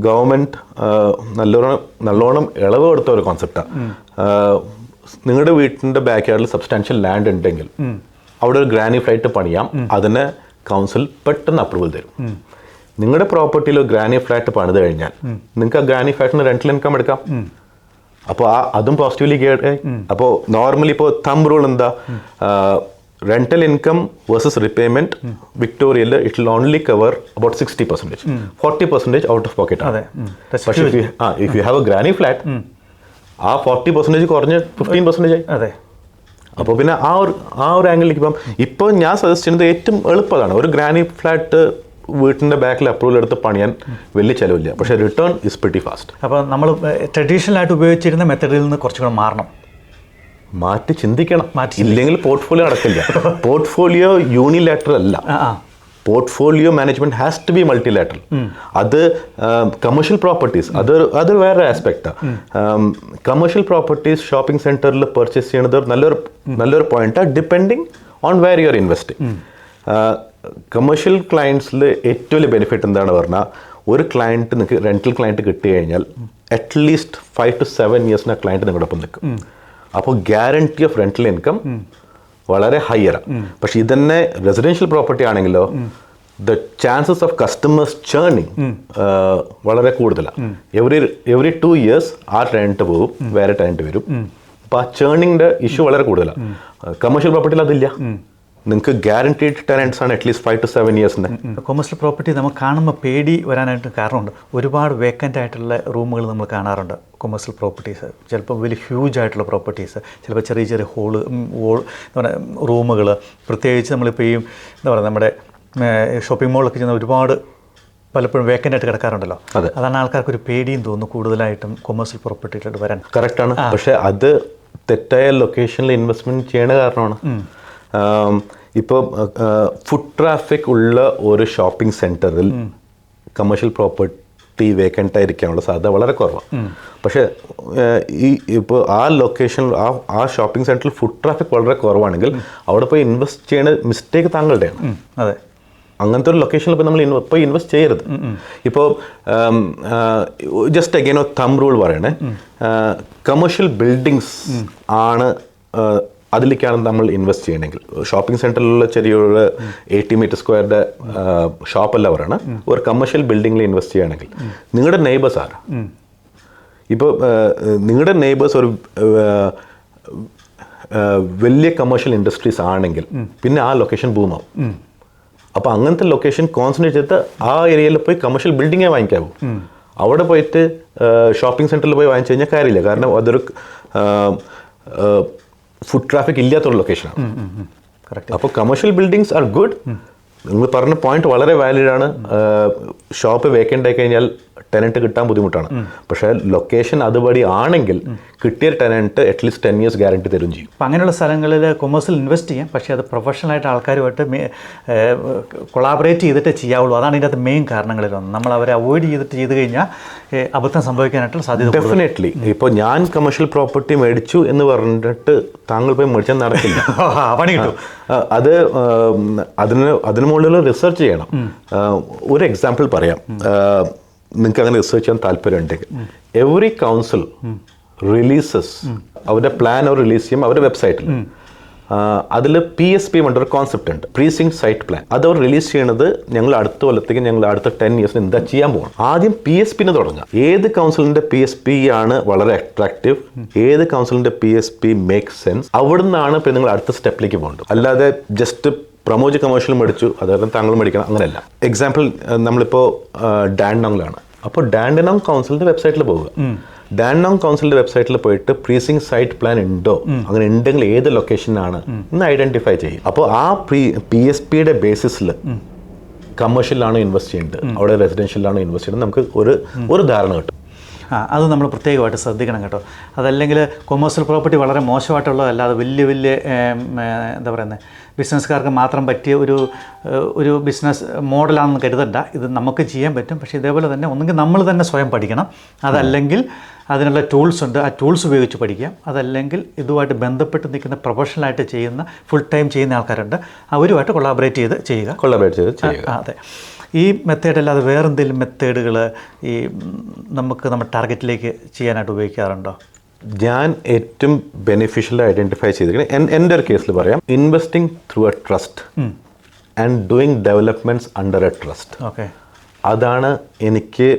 ഗവൺമെൻറ് നല്ലോണം ഇളവ് കൊടുത്ത ഒരു കോൺസെപ്റ്റാണ്. നിങ്ങളുടെ വീട്ടിൻ്റെ ബാക്ക് യാർഡിൽ സബ്സ്റ്റാൻഷ്യൽ ലാൻഡ് ഉണ്ടെങ്കിൽ അവിടെ ഒരു ഗ്രാനി ഫ്ലാറ്റ് പണിയാം, അതിന് കൗൺസിൽ പെട്ടെന്ന് അപ്രൂവൽ തരും. നിങ്ങളുടെ പ്രോപ്പർട്ടിയിൽ ഒരു ഗ്രാനി ഫ്ലാറ്റ് പണിത് കഴിഞ്ഞാൽ നിങ്ങൾക്ക് ആ ഗ്രാനി ഫ്ലാറ്റിന് റെന്റൽ ഇൻകം എടുക്കാം. അപ്പോൾ അതും പോസിറ്റീവ്ലി ഗിയർഡ്. അപ്പോൾ നോർമലി ഇപ്പോൾ തമ്പ് റൂൾ എന്താ, rental income versus repayment, Victorial, it will only cover about 60%. 40% out of pocket. പക്ഷേ if you have a granny flat, ആ 40% കുറഞ്ഞ് 15% ആയി. അതെ. അപ്പോൾ പിന്നെ ആ ഒരു ആംഗിളിലേക്ക് ഇപ്പോൾ ഞാൻ സജസ്റ്റ് ചെയ്യുന്നത് ഏറ്റവും എളുപ്പമാണ്. ഒരു ഗ്രാനി ഫ്ലാറ്റ് വീട്ടിൻ്റെ ബാക്കിൽ അപ്രൂവൽ എടുത്ത് പണിയാൻ വലിയ ചിലവില്ല, പക്ഷേ റിട്ടേൺ ഇസ് പ്രിറ്റി ഫാസ്റ്റ്. അപ്പോൾ നമ്മൾ ട്രഡീഷണൽ ആയിട്ട് ഉപയോഗിച്ചിരുന്ന മെത്തഡിൽ നിന്ന് കുറച്ചുകൂടെ മാറണം, മാറ്റി ചിന്തിക്കണം. ഇല്ലെങ്കിൽ പോർട്ട്ഫോളിയോ നടക്കില്ല. പോർട്ട്ഫോളിയോ യൂണിലാറ്ററൽ അല്ല, portfolio management has to be multilateral. അത് കമേഴ്ഷ്യൽ പ്രോപ്പർട്ടീസ് അത് വേറെ ആസ്പെക്റ്റാണ്. കമേഴ്ഷ്യൽ പ്രോപ്പർട്ടീസ് ഷോപ്പിംഗ് സെന്ററിൽ പർച്ചേസ് ചെയ്യുന്നത് നല്ലൊരു പോയിന്റാണ്, depending on where you are investing. Commercial ക്ലയൻസിൽ ഏറ്റവും വലിയ ബെനിഫിറ്റ് എന്താണെന്ന് പറഞ്ഞാൽ, ഒരു ക്ലയൻറ്റ് നിങ്ങൾക്ക് റെന്റൽ ക്ലയൻറ്റ് കിട്ടി കഴിഞ്ഞാൽ അറ്റ്ലീസ്റ്റ് 5 to 7 ഇയേഴ്സിന് ആ ക്ലയൻറ്റ് നിങ്ങളുടെ ഒപ്പം നിൽക്കും. അപ്പോൾ ഗ്യാരണ്ടി ഓഫ് റെന്റൽ ഇൻകം വളരെ ഹയറാണ്. പക്ഷെ ഇതന്നെ റെസിഡൻഷ്യൽ പ്രോപ്പർട്ടി ആണെങ്കിലോ ദ ചാൻസസ് ഓഫ് കസ്റ്റമേഴ്സ് ചേർണിങ് വളരെ കൂടുതലാണ്. എവറി 2 years ആ ടെനന്റ് പോകും, വേറെ ടെനന്റ് വരും. അപ്പോൾ ആ ചേർണിങ്ങിൻ്റെ ഇഷ്യൂ വളരെ കൂടുതലാണ്. കമേഴ്ഷ്യൽ പ്രോപ്പർട്ടിയിൽ അതില്ല. നിങ്ങൾക്ക് ഗ്യാരണ്ടീഡ് ടെനൻറ്റ്സ് ആണ് അറ്റ്ലീസ്റ്റ് 5 to 7 ഇയേഴ്സിൻ്റെ. കൊമേഴ്ഷ്യൽ പ്രോപ്പർട്ടി നമുക്ക് കാണുമ്പോൾ പേടി വരാനായിട്ട് കാരണമുണ്ട്. ഒരുപാട് വേക്കൻ്റ് ആയിട്ടുള്ള റൂമുകൾ നമ്മൾ കാണാറുണ്ട്. കൊമേഴ്ഷ്യൽ പ്രോപ്പർട്ടീസ് ചിലപ്പോൾ വലിയ ഹ്യൂജ് ആയിട്ടുള്ള പ്രോപ്പർട്ടീസ്, ചിലപ്പോൾ ചെറിയ ചെറിയ എന്താ പറയുക റൂമുകൾ. പ്രത്യേകിച്ച് നമ്മളിപ്പോൾ ഈ എന്താ പറയുക നമ്മുടെ ഷോപ്പിംഗ് മോളിലൊക്കെ ചെന്ന ഒരുപാട് പലപ്പോഴും വേക്കൻ്റ് ആയിട്ട് കിടക്കാറുണ്ടല്ലോ. അതാണ് ആൾക്കാർക്ക് ഒരു പേടിയും തോന്നുന്നു കൂടുതലായിട്ടും കൊമേഴ്ഷ്യൽ പ്രോപ്പർട്ടിയിലോട്ട് വരാൻ. കറക്റ്റാണ്. പക്ഷേ അത് തെറ്റായ ലൊക്കേഷനിൽ ഇൻവെസ്റ്റ്മെൻറ്റ് ചെയ്യണ കാരണമാണ്. ഇപ്പോൾ ഫുഡ് ട്രാഫിക് ഉള്ള ഒരു ഷോപ്പിംഗ് സെൻറ്ററിൽ കമേഴ്ഷ്യൽ പ്രോപ്പർട്ടി വേക്കൻ്റ് ആയിരിക്കാനുള്ള സാധ്യത വളരെ കുറവാണ്. പക്ഷേ ഇപ്പോൾ ആ ലൊക്കേഷനിൽ ആ ഷോപ്പിംഗ് സെൻറ്ററിൽ ഫുഡ് ട്രാഫിക് വളരെ കുറവാണെങ്കിൽ അവിടെ പോയി ഇൻവെസ്റ്റ് ചെയ്യുന്ന മിസ്റ്റേക്ക് താങ്കളുടെയാണ്. അതെ. അങ്ങനത്തെ ഒരു ലൊക്കേഷനിൽ ഇപ്പോൾ നമ്മൾ പോയി ഇൻവെസ്റ്റ് ചെയ്യരുത്. ഇപ്പോൾ ജസ്റ്റ് അഗൈൻ തമ്പ് റൂൾ പറയണേ, കമേഴ്ഷ്യൽ ബിൽഡിങ്സ് ആണ് അതിലേക്കാണ് നമ്മൾ ഇൻവെസ്റ്റ് ചെയ്യണമെങ്കിൽ. ഷോപ്പിംഗ് സെൻറ്ററിലുള്ള ചെറിയൊരു 80 meter സ്ക്വയറിൻ്റെ ഷോപ്പല്ല പറയണ, ഒരു കമേഴ്ഷ്യൽ ബിൽഡിങ്ങിൽ ഇൻവെസ്റ്റ് ചെയ്യുകയാണെങ്കിൽ നിങ്ങളുടെ നെയ്ബേഴ്സ് ആരാ? ഇപ്പോൾ നിങ്ങളുടെ നെയ്ബേഴ്സ് ഒരു വലിയ കമേഴ്ഷ്യൽ ഇൻഡസ്ട്രീസ് ആണെങ്കിൽ പിന്നെ ആ ലൊക്കേഷൻ ബൂമാവും. അപ്പോൾ അങ്ങനത്തെ ലൊക്കേഷൻ കോൺസെൻട്രേറ്റ് ചെയ്ത് ആ ഏരിയയിൽ പോയി കമേഴ്ഷ്യൽ ബിൽഡിങ്ങേ വാങ്ങിക്കാവൂ. അവിടെ പോയിട്ട് ഷോപ്പിംഗ് സെൻറ്ററിൽ പോയി വാങ്ങിച്ചു കഴിഞ്ഞാൽ കാര്യമില്ല. കാരണം അതൊരു ഫുഡ് ട്രാഫിക് ഇല്ലാത്തൊരു ലൊക്കേഷനാണ്. അപ്പോൾ കമേഴ്ഷ്യൽ ബിൽഡിങ്സ് ആർ ഗുഡ്. നിങ്ങൾ പറഞ്ഞ പോയിന്റ് വളരെ വാലിഡ് ആണ്. ഷോപ്പ് വേക്കൻ്റ് ആയി കഴിഞ്ഞാൽ ടെനൻറ്റ് കിട്ടാൻ ബുദ്ധിമുട്ടാണ്. പക്ഷേ ലൊക്കേഷൻ അതുപടി ആണെങ്കിൽ കിട്ടിയ ടെനൻറ്റ് അറ്റ്ലീസ്റ്റ് 10 years ഗ്യാരണ്ടി തരും ചെയ്യും. അപ്പം അങ്ങനെയുള്ള സ്ഥലങ്ങളിൽ കൊമേഴ്സിൽ ഇൻവെസ്റ്റ് ചെയ്യാം, പക്ഷേ അത് പ്രൊഫഷണലായിട്ട് ആൾക്കാരുമായിട്ട് കൊളാബറേറ്റ് ചെയ്തിട്ട് ചെയ്യാവുള്ളൂ. അതാണ് ഇതിൻ്റെ അകത്ത് മെയിൻ കാരണങ്ങളിലൊന്ന്. നമ്മൾ അവരെ അവോയ്ഡ് ചെയ്ത് കഴിഞ്ഞാൽ അബദ്ധം സംഭവിക്കാനായിട്ടുള്ള സാധ്യത. ഡെഫിനറ്റ്ലി. ഇപ്പോൾ ഞാൻ കമേഴ്ഷ്യൽ പ്രോപ്പർട്ടി മേടിച്ചു എന്ന് പറഞ്ഞിട്ട് താങ്കൾ പോയി മേടിച്ചാൽ നടക്കില്ല, പണി കിട്ടും. അത് അതിന് മുകളിൽ റിസർച്ച് ചെയ്യണം. ഒരു എക്സാമ്പിൾ പറയാം, നിങ്ങൾക്ക് അങ്ങനെ റിസർച്ച് ചെയ്യാൻ താല്പര്യമുണ്ടെങ്കിൽ. എവറി കൗൺസിൽ റിലീസസ് അവരുടെ പ്ലാൻ അവർ റിലീസ് ചെയ്യും അവരുടെ വെബ്സൈറ്റിൽ. അതിൽ PSP ഒരു കോൺസെപ്റ്റ് ഉണ്ട്, പ്രീസിംഗ് സൈറ്റ് പ്ലാൻ. അത് അവർ റിലീസ് ചെയ്യണത് ഞങ്ങൾ അടുത്ത കൊല്ലത്തേക്ക് ഞങ്ങൾ അടുത്ത 10 years എന്താ ചെയ്യാൻ പോകണം. ആദ്യം PSPന് തുടങ്ങാം. ഏത് കൗൺസിലിന്റെ PSP ആണ് വളരെ അട്രാക്റ്റീവ്, ഏത് കൗൺസിലിന്റെ PSP മേക്ക് സെൻസ്, അവിടെ നിന്നാണ് ഇപ്പം നിങ്ങൾ അടുത്ത സ്റ്റെപ്പിലേക്ക് പോകേണ്ടത്. അല്ലാതെ ജസ്റ്റ് പ്രമോജ് കമേഴ്ഷ്യൽ മേടിച്ചു അതായത് താങ്കൾ മേടിക്കണം അങ്ങനെയല്ല. എക്സാമ്പിൾ നമ്മളിപ്പോൾ ഡാൻഡോങ്ങിലാണ്. അപ്പോൾ ഡാൻഡോങ് കൗൺസിലിന്റെ വെബ്സൈറ്റിൽ പോവുക. ഡാൻഡോങ് കൗൺസിലിന്റെ വെബ്സൈറ്റിൽ പോയിട്ട് പ്രീസിംഗ് സൈറ്റ് പ്ലാൻ ഉണ്ടോ, അങ്ങനെ ഉണ്ടെങ്കിൽ ഏത് ലൊക്കേഷനാണ് എന്ന് ഐഡന്റിഫൈ ചെയ്യും. അപ്പോൾ ആ PSPയുടെ ബേസിസിൽ കമേഴ്ഷ്യലാണോ ഇൻവെസ്റ്റ് ചെയ്യേണ്ടത്, അവിടെ റെസിഡൻഷ്യലാണോ ഇൻവെസ്റ്റ് ചെയ്യുന്നത്, നമുക്ക് ഒരു ധാരണ കിട്ടും. അത് നമ്മൾ പ്രത്യേകമായിട്ട് ശ്രദ്ധിക്കണം കേട്ടോ. അതല്ലെങ്കിൽ കൊമേഴ്സ്യൽ പ്രോപ്പർട്ടി വളരെ മോശമായിട്ടുള്ളതല്ലാതെ വലിയ എന്താ പറയുന്നത് ബിസിനസ്സുകാർക്ക് മാത്രം പറ്റിയ ഒരു ബിസിനസ് മോഡലാണെന്ന് കരുതണ്ട. ഇത് നമുക്ക് ചെയ്യാൻ പറ്റും. പക്ഷേ ഇതേപോലെ തന്നെ ഒന്നുകിൽ നമ്മൾ തന്നെ സ്വയം പഠിക്കണം, അതല്ലെങ്കിൽ അതിനുള്ള ടൂൾസ് ഉണ്ട്, ആ ടൂൾസ് ഉപയോഗിച്ച് പഠിക്കാം. അതല്ലെങ്കിൽ ഇതുമായിട്ട് ബന്ധപ്പെട്ട് നിൽക്കുന്ന പ്രൊഫഷണലായിട്ട് ചെയ്യുന്ന ഫുൾ ടൈം ചെയ്യുന്ന ആൾക്കാരുണ്ട്, അവരുമായിട്ട് കൊളാബറേറ്റ് ചെയ്ത് ചെയ്യുക. അതെ. ഈ മെത്തേഡ് അല്ലാതെ വേറെ എന്തെങ്കിലും മെത്തേഡുകൾ ഈ നമുക്ക് നമ്മുടെ ടാർഗറ്റിലേക്ക് ചെയ്യാനായിട്ട് ഉപയോഗിക്കാറുണ്ടോ? ഞാൻ ഏറ്റവും ബെനിഫിഷ്യൽ ഐഡന്റിഫൈ ചെയ്തിരിക്കുന്നത് എൻ്റെ ഒരു കേസിൽ പറയാം, investing through A trust and doing developments under A trust. Okay. അതാണ് എനിക്ക്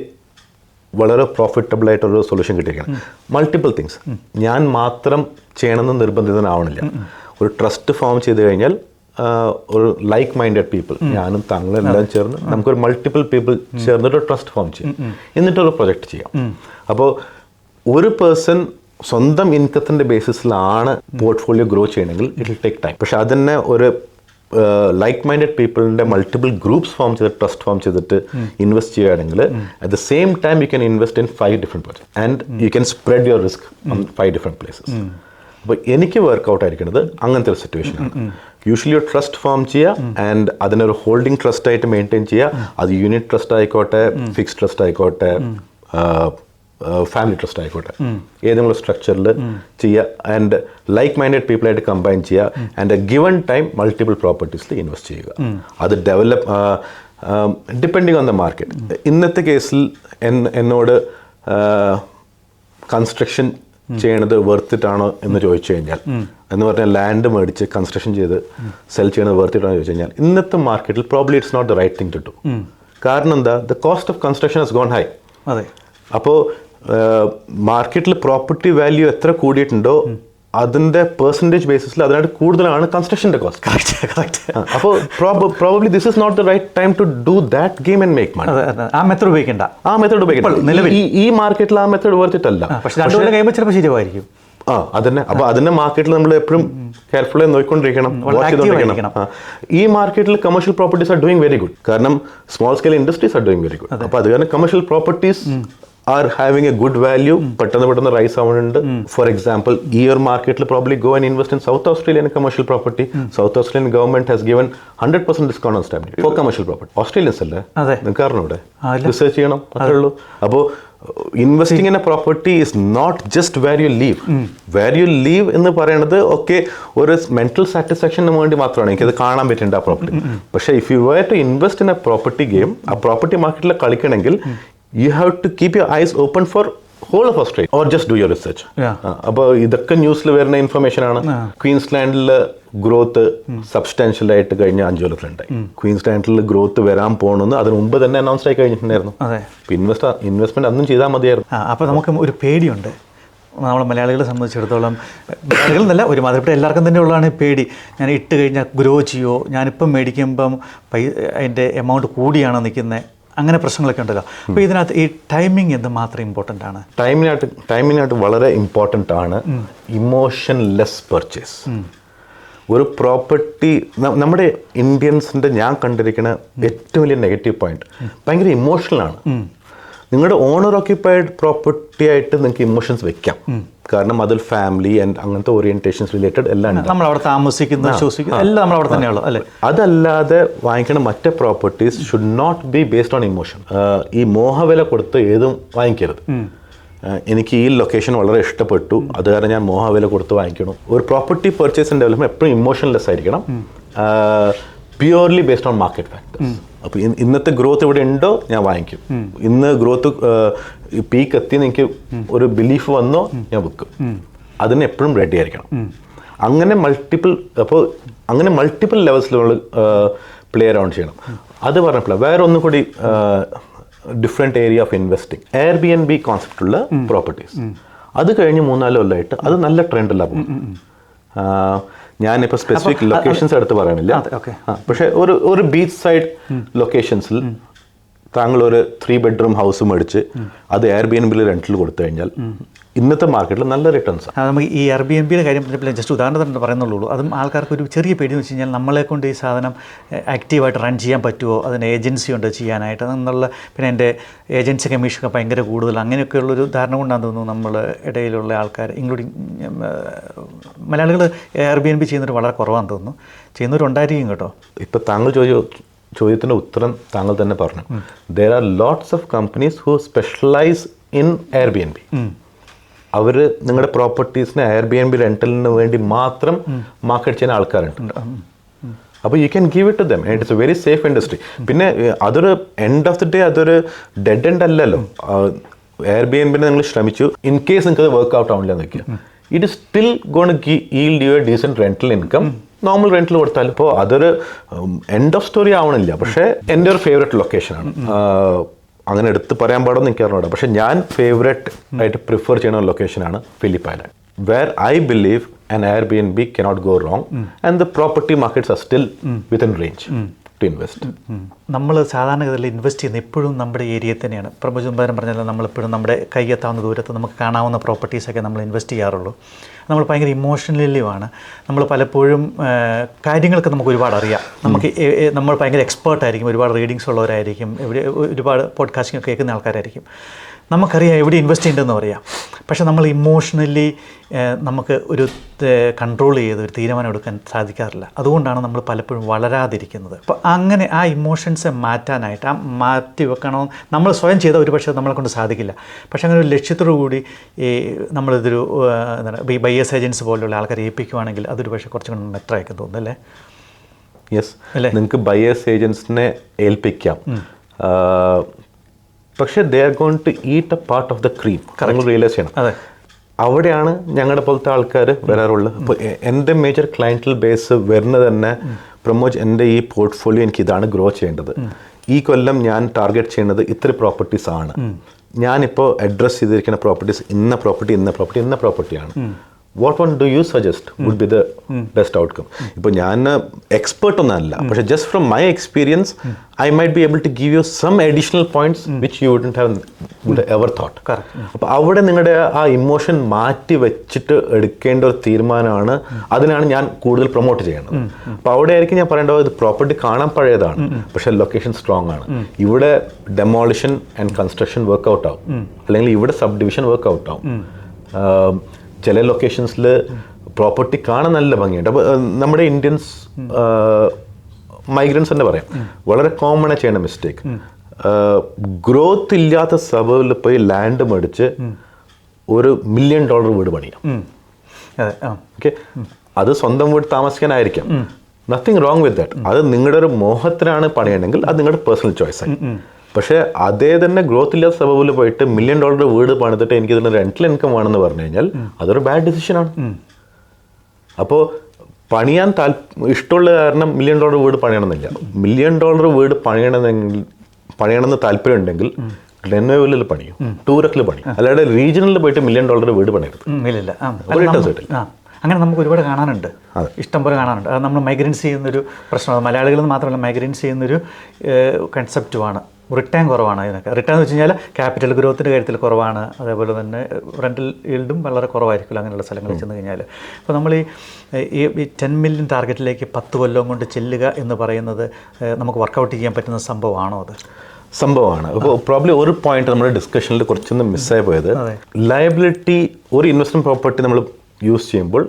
വളരെ പ്രോഫിറ്റബിൾ ആയിട്ടൊരു സൊല്യൂഷൻ കിട്ടിയിരിക്കണം. മൾട്ടിപ്പിൾ തിങ്സ് ഞാൻ മാത്രം ചെയ്യണമെന്ന് നിർബന്ധിതനാവണില്ല. ഒരു ട്രസ്റ്റ് ഫോം ചെയ്ത് കഴിഞ്ഞാൽ ഒരു ലൈക്ക് മൈൻഡഡ് പീപ്പിൾ, ഞാനും താങ്കളും എല്ലാം ചേർന്ന് നമുക്കൊരു മൾട്ടിപ്പിൾ പീപ്പിൾ ചേർന്നിട്ട് ട്രസ്റ്റ് ഫോം ചെയ്യാം, എന്നിട്ടൊരു പ്രൊജക്റ്റ് ചെയ്യാം. അപ്പോൾ ഒരു പേഴ്സൺ സ്വന്തം ഇൻകത്തിൻ്റെ ബേസിസിലാണ് പോർട്ട്ഫോളിയോ ഗ്രോ ചെയ്യണമെങ്കിൽ ഇറ്റ് വിൽ ടേക്ക് ടൈം. പക്ഷെ അതിനെ ഒരു ലൈക്ക് മൈൻഡഡ് പീപ്പിളിൻ്റെ മൾട്ടിപ്പിൾ ഗ്രൂപ്പ്സ് ഫോം ചെയ്തിട്ട് ട്രസ്റ്റ് ഫോം ചെയ്തിട്ട് ഇൻവെസ്റ്റ് ചെയ്യുകയാണെങ്കിൽ at the same time you can invest in 5 different projects and you can spread your risk on 5 different places. അപ്പോൾ എനിക്ക് workout ആയിരിക്കുന്നത് അങ്ങനത്തെ ഒരു സിറ്റുവേഷനാണ്. യൂഷ്വലി ഒരു ട്രസ്റ്റ് ഫോം ചെയ്യുക ആൻഡ് അതിനൊരു ഹോൾഡിംഗ് ട്രസ്റ്റ് ആയിട്ട് മെയിൻറ്റെയിൻ ചെയ്യുക. അത് യൂണിറ്റ് ട്രസ്റ്റ് ആയിക്കോട്ടെ, ഫിക്സ്ഡ് ട്രസ്റ്റ് ആയിക്കോട്ടെ, ഫാമിലി ട്രസ്റ്റ് ആയിക്കോട്ടെ, ഏതെങ്കിലും സ്ട്രക്ചറിൽ ചെയ്യുക ആൻഡ് ലൈക്ക് മൈൻഡഡ് പീപ്പിളായിട്ട് കമ്പൈൻ ചെയ്യുക and a given time multiple പ്രോപ്പർട്ടീസിൽ ഇൻവെസ്റ്റ് ചെയ്യുക. അത് develop depending on the market. ഇന്നത്തെ കേസിൽ എന്നോട് കൺസ്ട്രക്ഷൻ ചെയ്യണത് വർത്തിട്ടാണോ എന്ന് ചോദിച്ചു കഴിഞ്ഞാൽ, എന്ന് പറഞ്ഞാൽ ലാൻഡ് മേടിച്ച് കൺസ്ട്രക്ഷൻ ചെയ്ത് സെൽ ചെയ്യണത് വർത്തിട്ടാണോ ചോദിച്ചു കഴിഞ്ഞാൽ, ഇന്നത്തെ മാർക്കറ്റിൽ probably it's not the right thing to do. കാരണം എന്താ, the cost of construction has gone high. അതെ. അപ്പോൾ മാർക്കറ്റിൽ പ്രോപ്പർട്ടി വാല്യൂ എത്ര കൂടിയിട്ടുണ്ടോ അതിൻ്റെ പെർസെൻറ്റേജ് ബേസിസിൽ അതിനായിട്ട് കൂടുതലാണ് കൺസ്ട്രക്ഷൻ്റെ കോസ്റ്റ്. അപ്പോൾ probably this is not the right time to do that game and make money. ആ മെത്തേഡ് ഉപയോഗിക്കേണ്ട. ഈ മാർക്കറ്റിൽ ആ മെത്തേഡ് വർത്തിട്ടല്ല. പക്ഷേ കഴിയുമ്പോൾ ചിലപ്പോൾ ശരിയായിരിക്കും. അതന്നെ. അപ്പോൾ അതിൻ്റെ മാർക്കറ്റിൽ നമ്മൾ എപ്പോഴും കെയർഫുള്ളായി നോക്കിക്കൊണ്ടിരിക്കണം, വാച്ച് ചെയ്തുകൊണ്ടിരിക്കണം. ഈ മാർക്കറ്റിൽ commercial properties are doing very good. കാരണം small scale industries are doing very good. അപ്പോൾ അത് കാരണം commercial properties are having a good value, പെട്ടെന്ന് റൈസ് ആവുന്നുണ്ട്. ഫോർ എക്സാമ്പിൾ, ഈ ഒരു മാർക്കറ്റിൽ probably go and invest in south Australian commercial property. South Australian government has given 100% discount on stamp duty for commercial property. Australians അല്ലേ, നിങ്ങൾക്ക് അറിഞ്ഞോ, ഇവിടെ research ചെയ്യണം, അത്രേ ഉള്ളൂ. അപ്പോൾ investing in a property is not just where you live. Where you live എന്ന് പറയുന്നത് ഒക്കെ ഒരു മെന്റൽ സാറ്റിസ്ഫാക്ഷന് വേണ്ടി മാത്രമാണ്, എനിക്കത് കാണാൻ പറ്റുന്നുണ്ട് ആ പ്രോപ്പർട്ടി. പക്ഷേ if you were to invest in a property game, ആ പ്രോപ്പർട്ടി മാർക്കറ്റിൽ കളിക്കണമെങ്കിൽ you have to keep your eyes open for whole of Australia or just do your research. അപ്പോൾ ഇതൊക്കെ ന്യൂസിൽ വരുന്ന ഇൻഫർമേഷൻ ആണ്. ക്വീൻസ്ലാൻഡിൽ ഗ്രോത്ത് സബ്സ്റ്റാൻഷ്യൽ ആയിട്ട് കഴിഞ്ഞ 5 കൊല്ലത്തിലുണ്ടായി. ക്വീൻസ്ലാൻഡിൽ ഗ്രോത്ത് വരാൻ പോകണമെന്ന് അതിന് മുമ്പ് തന്നെ അനൗൺസ് ആയി കഴിഞ്ഞിട്ടുണ്ടായിരുന്നു. ഇൻവെസ്റ്റ്മെന്റ് അന്നും ചെയ്താൽ മതിയായിരുന്നു. അപ്പോൾ നമുക്ക് ഒരു പേടിയുണ്ട്, നമ്മളെ മലയാളികളെ സംബന്ധിച്ചിടത്തോളം. മലയാളികളെന്നല്ല, ഒരുമാതിരി ഇപ്പോൾ എല്ലാവർക്കും തന്നെ ഉള്ളതാണ് പേടി. ഞാൻ ഇട്ട് കഴിഞ്ഞാൽ ഗ്രോ ചെയ്യുമോ, ഞാനിപ്പം മേടിക്കുമ്പം അതിൻ്റെ എമൗണ്ട് കൂടിയാണോ നിൽക്കുന്നത്, അങ്ങനെ പ്രശ്നങ്ങളൊക്കെ ഉണ്ടല്ലോ. അപ്പോൾ ഇതിനകത്ത് ഈ ടൈമിംഗ് എന്തുമാത്രം ഇമ്പോർട്ടൻ്റ് ആണ്? ടൈമിനായിട്ട് വളരെ ഇമ്പോർട്ടൻ്റ് ആണ് ഇമോഷൻലെസ് പർച്ചേസ്. ഒരു പ്രോപ്പർട്ടി, നമ്മുടെ ഇന്ത്യൻസിൻ്റെ ഞാൻ കണ്ടിരിക്കുന്ന ഏറ്റവും വലിയ നെഗറ്റീവ് പോയിന്റ്, ഭയങ്കര ഇമോഷണലാണ്. നിങ്ങളുടെ ഓണർ ഓക്യുപ്പൈഡ് പ്രോപ്പർട്ടി ആയിട്ട് നിങ്ങൾക്ക് ഇമോഷൻസ് വെക്കാം, കാരണം അതിൽ ഫാമിലി ആൻഡ് അങ്ങനത്തെ ഓറിയന്റേഷൻസ് റിലേറ്റഡ് എല്ലാം ഉണ്ട്. നമ്മൾ അവിടെ താമസിക്കുന്ന എല്ലാം നമ്മൾ അവിടെ തന്നെയുള്ളൂ അല്ലേ. അതല്ലാതെ വാങ്ങിക്കുന്ന മറ്റേ properties should not be based on emotion. ഈ മോഹവില കൊടുത്ത് ഏതും വാങ്ങിക്കരുത്. എനിക്ക് ഈ ലൊക്കേഷൻ വളരെ ഇഷ്ടപ്പെട്ടു, അത് കാരണം ഞാൻ മോഹവില കൊടുത്ത് വാങ്ങിക്കണം. ഒരു പ്രോപ്പർട്ടി പർച്ചേസ് ആൻഡ് ഡെവലപ്മെന്റ് എപ്പോഴും ഇമോഷൻലെസ് ആയിരിക്കണം, purely based on market factors. അപ്പോൾ ഇന്നത്തെ ഗ്രോത്ത് ഇവിടെ ഉണ്ടോ ഞാൻ വാങ്ങിക്കും, ഇന്ന് ഗ്രോത്ത് പീക്ക് എത്തിയെന്ന് എനിക്ക് ഒരു ബിലീഫ് വന്നോ ഞാൻ വിൽക്കും. അതിന് എപ്പോഴും റെഡി ആയിരിക്കണം. അങ്ങനെ മൾട്ടിപ്പിൾ ലെവൽസിലുള്ള പ്ലേ അറൗണ്ട് ചെയ്യണം. അത് പറഞ്ഞപ്പോൾ വേറെ ഒന്നും കൂടി different area of investing, Airbnb കോൺസെപ്റ്റുള്ള പ്രോപ്പർട്ടീസ്. അത് കഴിഞ്ഞ് 3-4 കൊല്ലമായിട്ട് അത് നല്ല ട്രെൻഡല്ല പോകും. ഞാനിപ്പോൾ സ്പെസിഫിക് ലൊക്കേഷൻസ് എടുത്ത് പറയണില്ല, പക്ഷേ ഒരു ബീച്ച് സൈഡ് ലൊക്കേഷൻസിൽ താങ്കൾ ഒരു 3 bedroom ഹൗസ് മേടിച്ച് അത് Airbnb റെന്റിൽ കൊടുത്തു കഴിഞ്ഞാൽ ഇന്നത്തെ മാർക്കറ്റിൽ നല്ല റിട്ടേൺസ് ആണ്. നമുക്ക് ഈ Airbnb കാര്യം ജസ്റ്റ് ഉദാഹരണത്തിന് പറയുന്നുള്ളൂ. അതും ആൾക്കാർക്ക് ഒരു ചെറിയ പേടി എന്ന് വെച്ച് കഴിഞ്ഞാൽ നമ്മളെ കൊണ്ട് ഈ സാധനം ആക്റ്റീവായിട്ട് റൺ ചെയ്യാൻ പറ്റുമോ, അതിന് ഏജൻസി ഉണ്ട് ചെയ്യാനായിട്ട് എന്നുള്ള, പിന്നെ എൻ്റെ ഏജൻസി കമ്മീഷനൊക്കെ ഭയങ്കര കൂടുതൽ, അങ്ങനെയൊക്കെയുള്ളൊരു ധാരണ കൊണ്ടാണെന്ന് തോന്നുന്നു നമ്മൾ ഇടയിലുള്ള ആൾക്കാർ, ഇൻക്ലൂഡിങ് മലയാളികൾ Airbnb ചെയ്യുന്നവർ വളരെ കുറവാണെന്ന് തോന്നുന്നു. ചെയ്യുന്നവരുണ്ടായിരിക്കും കേട്ടോ. ഇപ്പോൾ താങ്കൾ ചോദ്യത്തിൻ്റെ ഉത്തരം താങ്കൾ തന്നെ പറഞ്ഞു. There are lots of companies who specialise in Airbnb. അവർ നിങ്ങളുടെ പ്രോപ്പർട്ടീസിന് Airbnb റെന്റലിന് വേണ്ടി മാത്രം മാർക്കറ്റ് ചെയ്യുന്ന ആൾക്കാരുണ്ട്. അപ്പോൾ you can give it to them. It's a very safe industry. പിന്നെ അതൊരു എൻഡ് ഓഫ് ദി ഡേ അതൊരു ഡെഡ് എൻഡ് അല്ലല്ലോ. Airbnb നിങ്ങൾ ശ്രമിച്ചു, ഇൻ കേസ് നിങ്ങൾക്ക് അത് വർക്ക് ഔട്ട് ആവില്ല എന്ന് വെക്കുക, it is still gonna yield you a decent rental income. Normal റെന്റിൽ കൊടുത്താൽ ഇപ്പോൾ അതൊരു എൻഡ് ഓഫ് സ്റ്റോറി ആവണില്ല. പക്ഷേ എൻ്റെ ഒരു ഫേവറേറ്റ് ലൊക്കേഷനാണ് അങ്ങനെ എടുത്ത് പറയാൻ പാടുമെന്ന് എനിക്ക് അറിഞ്ഞൂടാ. പക്ഷെ ഞാൻ ഫേവറേറ്റ് ആയിട്ട് പ്രിഫർ ചെയ്യുന്ന ലൊക്കേഷനാണ് Phillip Island, where I believe an Airbnb cannot go wrong and the property markets are still within range to invest. നമ്മൾ സാധാരണഗതിയിൽ ഇൻവെസ്റ്റ് ചെയ്യുന്നത് എപ്പോഴും നമ്മുടെ ഏരിയയിൽ തന്നെയാണ്. പ്രഭുജുംബാരം പറഞ്ഞാൽ നമ്മളെപ്പോഴും നമ്മുടെ കൈയെത്താവുന്ന ദൂരത്ത് നമുക്ക് കാണാവുന്ന പ്രോപ്പർട്ടീസൊക്കെ നമ്മൾ ഇൻവെസ്റ്റ് ചെയ്യാറുള്ളൂ. നമ്മൾ ഭയങ്കര ഇമോഷണലിയുമാണ്. നമ്മൾ പലപ്പോഴും കാര്യങ്ങളൊക്കെ നമുക്ക് ഒരുപാട് അറിയാം. നമുക്ക് നമ്മൾ ഭയങ്കര എക്സ്പേർട്ടായിരിക്കും, ഒരുപാട് റീഡിങ്സ് ഉള്ളവരായിരിക്കും, ഒരുപാട് പോഡ്കാസ്റ്റിംഗ് കേൾക്കുന്ന ആൾക്കാരായിരിക്കും. നമുക്കറിയാം എവിടെ ഇൻവെസ്റ്റ് ചെയ്യേണ്ടതെന്ന് പറയാം. പക്ഷേ നമ്മൾ ഇമോഷണലി നമുക്ക് ഒരു കൺട്രോൾ ചെയ്ത് ഒരു തീരുമാനം എടുക്കാൻ സാധിക്കാറില്ല. അതുകൊണ്ടാണ് നമ്മൾ പലപ്പോഴും വളരാതിരിക്കുന്നത്. അപ്പോൾ അങ്ങനെ ആ ഇമോഷൻസ് മാറ്റാനായിട്ട്, ആ മാറ്റി വെക്കണം നമ്മൾ സ്വയം ചെയ്താൽ ഒരു പക്ഷേ നമ്മളെ കൊണ്ട് സാധിക്കില്ല. പക്ഷേ അങ്ങനെ ഒരു ലക്ഷ്യത്തോടു കൂടി നമ്മളിതൊരു എന്താണ് ഈ ബയേഴ്സ് ഏജൻസ് പോലുള്ള ആൾക്കാരെ ഏൽപ്പിക്കുവാണെങ്കിൽ അതൊരു പക്ഷേ കുറച്ചും കൂടി ബെറ്ററായിരിക്കും തോന്നുന്നു അല്ലേ? യെസ്, നിങ്ങൾക്ക് ബയേഴ്സ് ഏജൻസിനെ ഏൽപ്പിക്കാം. പക്ഷേ they are going to eat a part of the cream. നിങ്ങൾ റിയലൈസ് ചെയ്യണം. അതെ, അവിടെയാണ് ഞങ്ങളുടെ പോലത്തെ ആൾക്കാർ വരാറുള്ളത്. അപ്പോൾ എൻ്റെ മേജർ ക്ലയൻറ്റൽ ബേസ് വരുന്നത് തന്നെ പ്രമോദ്, എൻ്റെ ഈ പോർട്ട്ഫോളിയോ എനിക്ക് ഇതാണ് ഗ്രോ ചെയ്യേണ്ടത്, ഈ കൊല്ലം ഞാൻ ടാർഗറ്റ് ചെയ്യുന്നത് ഇത്ര പ്രോപ്പർട്ടീസ് ആണ്, ഞാനിപ്പോൾ അഡ്രസ്സ് ചെയ്തിരിക്കുന്ന പ്രോപ്പർട്ടീസ് ഇന്ന പ്രോപ്പർട്ടിയാണ്. What one do you suggest would be the best outcome? ഇപ്പോൾ ഞാൻ എക്സ്പേർട്ട് ഒന്നല്ല, പക്ഷേ just from my experience I might be able to give you some additional points which you would ever thought. അപ്പോൾ അവിടെ നിങ്ങളുടെ ആ ഇമോഷൻ മാറ്റി വെച്ചിട്ട് എടുക്കേണ്ട ഒരു തീരുമാനമാണ്. അതിനാണ് ഞാൻ കൂടുതൽ പ്രൊമോട്ട് ചെയ്യുന്നത്. അപ്പോൾ അവിടെ ആയിരിക്കും ഞാൻ പറയേണ്ടത്, ഇത് പ്രോപ്പർട്ടി കാണാൻ പഴയതാണ്, പക്ഷേ ലൊക്കേഷൻ സ്ട്രോങ് ആണ്. ഇവിടെ ഡെമോളിഷൻ ആൻഡ് കൺസ്ട്രക്ഷൻ വർക്ക്ഔട്ട് ആവും, അല്ലെങ്കിൽ ഇവിടെ സബ് ഡിവിഷൻ വർക്ക്ഔട്ട് ആവും. ചില ലൊക്കേഷൻസിൽ പ്രോപ്പർട്ടി കാണാൻ നല്ല ഭംഗിയുണ്ട്. അപ്പോൾ നമ്മുടെ ഇന്ത്യൻസ് മൈഗ്രൻസ് തന്നെ പറയാം, വളരെ കോമൺ ചെയ്യുന്ന മിസ്റ്റേക്ക്, ഗ്രോത്ത് ഇല്ലാത്ത സബർബിൽ പോയി ലാൻഡ് മേടിച്ച് $1 മില്യൺ വീട് പണിയാം. ഓക്കെ, അത് സ്വന്തം വീട് താമസിക്കാനായിരിക്കാം, നത്തിങ് റോങ് വിത്ത് ദാറ്റ്. അത് നിങ്ങളുടെ ഒരു മോഹത്തിനാണ് പണിയണമെങ്കിൽ അത് നിങ്ങളുടെ പേഴ്സണൽ ചോയ്സ് ആയി. പക്ഷേ അതേ തന്നെ ഗ്രോത്ത് ഇല്ലാത്ത സബബിൽ പോയിട്ട് $1 മില്യൺ വീട് പണിതിട്ട് എനിക്ക് ഇതിന് റെന്റൽ ഇൻകം വേണമെന്ന് പറഞ്ഞു കഴിഞ്ഞാൽ അതൊരു ബാഡ് ഡിസിഷനാണ്. അപ്പോൾ പണിയാൻ ഇഷ്ടമുള്ള കാരണം $1 മില്യൺ വീട് പണിയണമെന്നില്ല. $1 മില്യൺ വീട് പണിയണമെന്ന് താല്പര്യം ഉണ്ടെങ്കിൽ ഗ്ലെൻവേവിലിൽ പണിയും, ടൂറക്കിൽ പണിയും, അല്ലാതെ റീജിയണിൽ പോയിട്ട് $1 മില്യൺ വീട് പണിയരുത്. അങ്ങനെ നമുക്ക് ഒരുപാട് കാണാനുണ്ട്, ഇഷ്ടംപോലെ കാണാനുണ്ട്. അത് നമ്മൾ മൈഗ്രൻസ് ചെയ്യുന്നൊരു പ്രശ്നമാണ്. മലയാളികൾ മാത്രമല്ല, മൈഗ്രൻസ് ചെയ്യുന്നൊരു കൺസെപ്റ്റുമാണ്. റിട്ടേൺ കുറവാണ് അതിനൊക്കെ. റിട്ടേൺ എന്ന് വെച്ച് കഴിഞ്ഞാൽ ക്യാപിറ്റൽ ഗ്രോത്തിൻ്റെ കാര്യത്തിൽ കുറവാണ്, അതേപോലെ തന്നെ റെൻ്റൽ ഈൽഡും വളരെ കുറവായിരിക്കില്ല അങ്ങനെയുള്ള സ്ഥലങ്ങളിൽ ചെന്ന് കഴിഞ്ഞാൽ. അപ്പോൾ നമ്മൾ ഈ 10 മില്യൺ ടാർഗറ്റിലേക്ക് 10 കൊല്ലം കൊണ്ട് ചെല്ലുക എന്ന് പറയുന്നത് നമുക്ക് വർക്കൗട്ട് ചെയ്യാൻ പറ്റുന്ന സംഭവമാണോ? അത് സംഭവമാണ്. അപ്പോൾ പ്രോബ്ലി ഒരു പോയിന്റ് നമ്മുടെ ഡിസ്കഷനിൽ കുറച്ചൊന്ന് മിസ്സായി പോയത്, ലയബിലിറ്റി ഒരു ഇൻവെസ്റ്റ്മെൻറ്റ് പ്രോപ്പർട്ടി നമ്മൾ യൂസ് ചെയ്യുമ്പോൾ,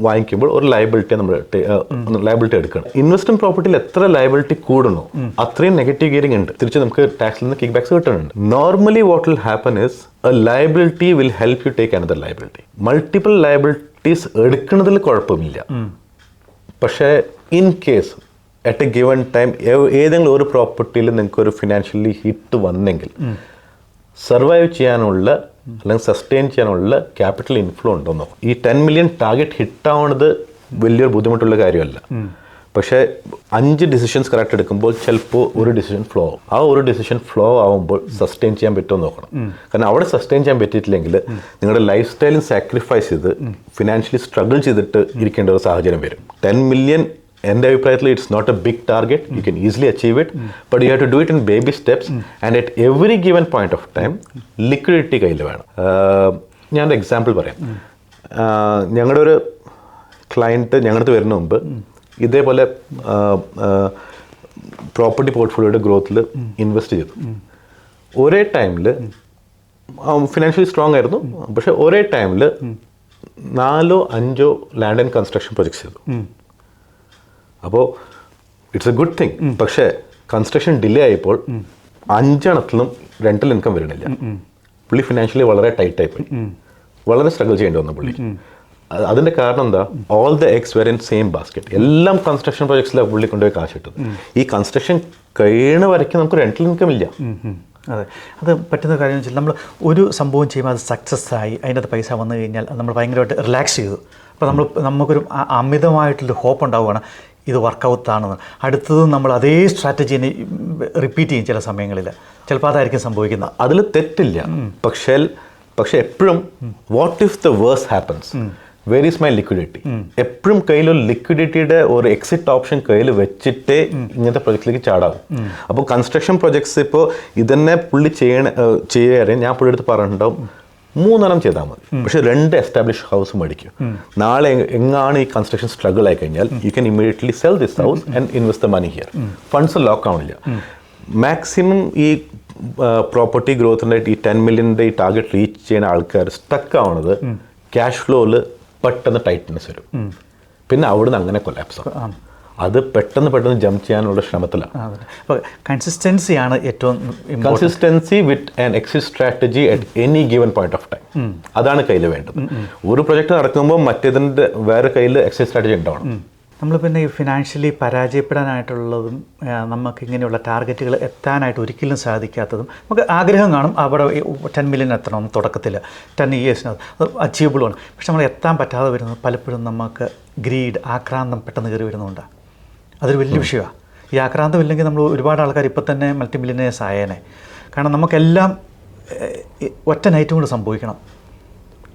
വാങ്ങിക്കുമ്പോൾ ഒരു ലയബിലിറ്റി എടുക്കണം. ഇൻവെസ്റ്റ്മെന്റ് പ്രോപ്പർട്ടിയിൽ എത്ര ലയബിലിറ്റി കൂടുന്നു അത്രയും നെഗറ്റീവ് ഗിയറിംഗ് ഉണ്ട്. തിരിച്ച് നമുക്ക് ടാക്സിൽ നിന്ന് കിക്ക് ബാക്സ് കിട്ടുന്നുണ്ട്. Normally what will happen is A liability will help you take another liability. Multiple liabilities എടുക്കുന്നതിൽ കുഴപ്പമില്ല. പക്ഷേ in case at A given time ഏതെങ്കിലും ഒരു പ്രോപ്പർട്ടിയിൽ നിങ്ങൾക്ക് ഒരു ഫിനാൻഷ്യലി ഹിറ്റ് വന്നെങ്കിൽ സർവൈവ് ചെയ്യാനുള്ള അല്ലെങ്കിൽ സസ്റ്റെയിൻ ചെയ്യാനുള്ള ക്യാപിറ്റൽ ഇൻഫ്ലോ ഉണ്ടോന്നോ. ഈ 10 മില്യൺ ടാർഗറ്റ് ഹിറ്റാവുന്നത് വലിയൊരു ബുദ്ധിമുട്ടുള്ള കാര്യമല്ല. പക്ഷേ 5 ഡിസിഷൻസ് കറക്റ്റ് എടുക്കുമ്പോൾ ചിലപ്പോൾ ഒരു ഡിസിഷൻ ഫ്ലോ ആവും. ആ ഒരു ഡിസിഷൻ ഫ്ലോ ആവുമ്പോൾ സസ്റ്റെയിൻ ചെയ്യാൻ പറ്റുമോ നോക്കണം. കാരണം അവിടെ സസ്റ്റെയിൻ ചെയ്യാൻ പറ്റിയിട്ടില്ലെങ്കിൽ നിങ്ങളുടെ ലൈഫ് സ്റ്റൈലും സാക്രിഫൈസ് ചെയ്ത് ഫിനാൻഷ്യലി സ്ട്രഗിൾ ചെയ്തിട്ട് ഇരിക്കേണ്ട ഒരു സാഹചര്യം വരും. 10 മില്യൺ എൻ്റെ അഭിപ്രായത്തിൽ it's not a big target. You can easily achieve it, but you have to do it in baby steps and at every given point of time liquidity കയ്യിൽ വേണം. ഞാനൊരു എക്സാമ്പിൾ പറയാം. ഞങ്ങളുടെ ഒരു ക്ലയൻറ്റ് ഞങ്ങളുടെ അടുത്ത് വരുന്ന മുമ്പ് ഇതേപോലെ പ്രോപ്പർട്ടി പോർട്ട്ഫോളിയോയുടെ ഗ്രോത്തിൽ ഇൻവെസ്റ്റ് ചെയ്തു. ഒരേ ടൈമിൽ ഫിനാൻഷ്യലി സ്ട്രോങ് ആയിരുന്നു, പക്ഷേ ഒരേ ടൈമിൽ 4-5 ലാൻഡ് ആൻഡ് കൺസ്ട്രക്ഷൻ പ്രൊജക്ട്സ് ചെയ്തു. അപ്പോൾ ഇറ്റ്സ് എ ഗുഡ് തിങ്. പക്ഷേ കൺസ്ട്രക്ഷൻ ഡിലേ ആയപ്പോൾ 5 റെന്റൽ ഇൻകം വരുന്നില്ല. പുള്ളി ഫിനാൻഷ്യലി വളരെ ടൈറ്റ് ആയിപ്പോയി, വളരെ സ്ട്രഗിൾ ചെയ്യേണ്ടി വന്നു പുള്ളി. അതിൻ്റെ കാരണം എന്താ? All the eggs were in same basket. എല്ലാം കൺസ്ട്രക്ഷൻ പ്രൊജക്ട്സിലാണ് പുള്ളി കൊണ്ടുപോയി കാശ് കിട്ടുന്നത്. ഈ കൺസ്ട്രക്ഷൻ കഴിയണ വരയ്ക്കും നമുക്ക് റെന്റൽ ഇൻകം ഇല്ല. അതെ, അത് പറ്റുന്ന കാര്യം വെച്ചാൽ നമ്മൾ ഒരു സംഭവം ചെയ്യുമ്പോൾ അത് സക്സസ് ആയി അതിൻ്റെ പൈസ വന്നു കഴിഞ്ഞാൽ നമ്മൾ ഭയങ്കരമായിട്ട് റിലാക്സ് ചെയ്തു. അപ്പോൾ നമുക്കൊരു അമിതമായിട്ടുള്ള ഹോപ്പ് ഉണ്ടാവുകയാണ് ഇത് വർക്കൗട്ടാണെന്ന്. അടുത്തതും നമ്മൾ അതേ സ്ട്രാറ്റജീനെ റിപ്പീറ്റ് ചെയ്യും ചില സമയങ്ങളിൽ. ചിലപ്പോൾ അതായിരിക്കും സംഭവിക്കുന്നത്. അതിൽ തെറ്റില്ല. പക്ഷേ എപ്പോഴും what if the worse happens, where is my liquidity? എപ്പോഴും കയ്യിലൊരു ലിക്വിഡിറ്റിയുടെ ഒരു എക്സിറ്റ് ഓപ്ഷൻ കയ്യിൽ വെച്ചിട്ടേ ഇങ്ങനത്തെ പ്രൊജക്റ്റിലേക്ക് ചാടാവും. അപ്പോൾ കൺസ്ട്രക്ഷൻ പ്രൊജക്ട്സ് ഇപ്പോൾ ഇതന്നെ പുള്ളി ചെയ്യാറ് ഞാൻ പുള്ളി എടുത്ത് പറഞ്ഞിട്ടുണ്ടാവും 3 ചെയ്താൽ മതി, പക്ഷെ 2 എസ്റ്റാബ്ലിഷ് ഹൗസ് മേടിക്കും. നാളെ എങ്ങാണ് ഈ കൺസ്ട്രക്ഷൻ സ്ട്രഗിൾ ആയി കഴിഞ്ഞാൽ you can immediately sell this house and invest the money here. Funds lock ആവണില്ല. മാക്സിമം ഈ പ്രോപ്പർട്ടി ഗ്രോത്തിൻ്റെ ഈ 10 മില്യൻ്റെ ഈ ടാർഗറ്റ് റീച്ച് ചെയ്യുന്ന ആൾക്കാർ സ്റ്റക്ക് ആവണത് ക്യാഷ് ഫ്ലോയിൽ പെട്ടെന്ന് ടൈറ്റ്നെസ് വരും. പിന്നെ അവിടുന്ന് അങ്ങനെ കൊലാപ്സ് ആവും. അത് പെട്ടെന്ന് ജംപ് ചെയ്യാനുള്ള ശ്രമത്തിലാണ്. അപ്പോൾ കൺസിസ്റ്റൻസിയാണ് ഏറ്റവും consistency with an exit strategy at any given point of time. അതാണ് കയ്യിൽ വേണ്ടത്. ഒരു പ്രൊജക്ട് നടക്കുമ്പോൾ മറ്റേതിൻ്റെ വേറെ കയ്യിൽ എക്സിറ്റ് സ്ട്രാറ്റജി ഉണ്ടാവണം. നമ്മൾ പിന്നെ ഈ ഫിനാൻഷ്യലി പരാജയപ്പെടാനായിട്ടുള്ളതും നമുക്ക് ഇങ്ങനെയുള്ള ടാർഗറ്റുകൾ എത്താനായിട്ട് ഒരിക്കലും സാധിക്കാത്തതും നമുക്ക് ആഗ്രഹം കാണും. അവിടെ 10 മില്യൺ എത്തണം തുടക്കത്തിൽ 10 ഇയേഴ്സിനകത്ത്, അത് അച്ചീവബിളുമാണ്. പക്ഷെ നമ്മൾ എത്താൻ പറ്റാതെ വരുന്നത് പലപ്പോഴും നമുക്ക് ഗ്രീഡ്, ആക്രാന്തം പെട്ടെന്ന് കയറി വരുന്നുണ്ട്. അതൊരു വലിയ വിഷയമാണ്. ഈ ആക്രാന്തം ഇല്ലെങ്കിൽ നമ്മൾ ഒരുപാട് ആൾക്കാർ ഇപ്പം തന്നെ മൾട്ടി മില്യനേഴ്സ് ആയേനെ. കാരണം നമുക്കെല്ലാം ഒറ്റ നൈറ്റും കൊണ്ട് സംഭവിക്കണം,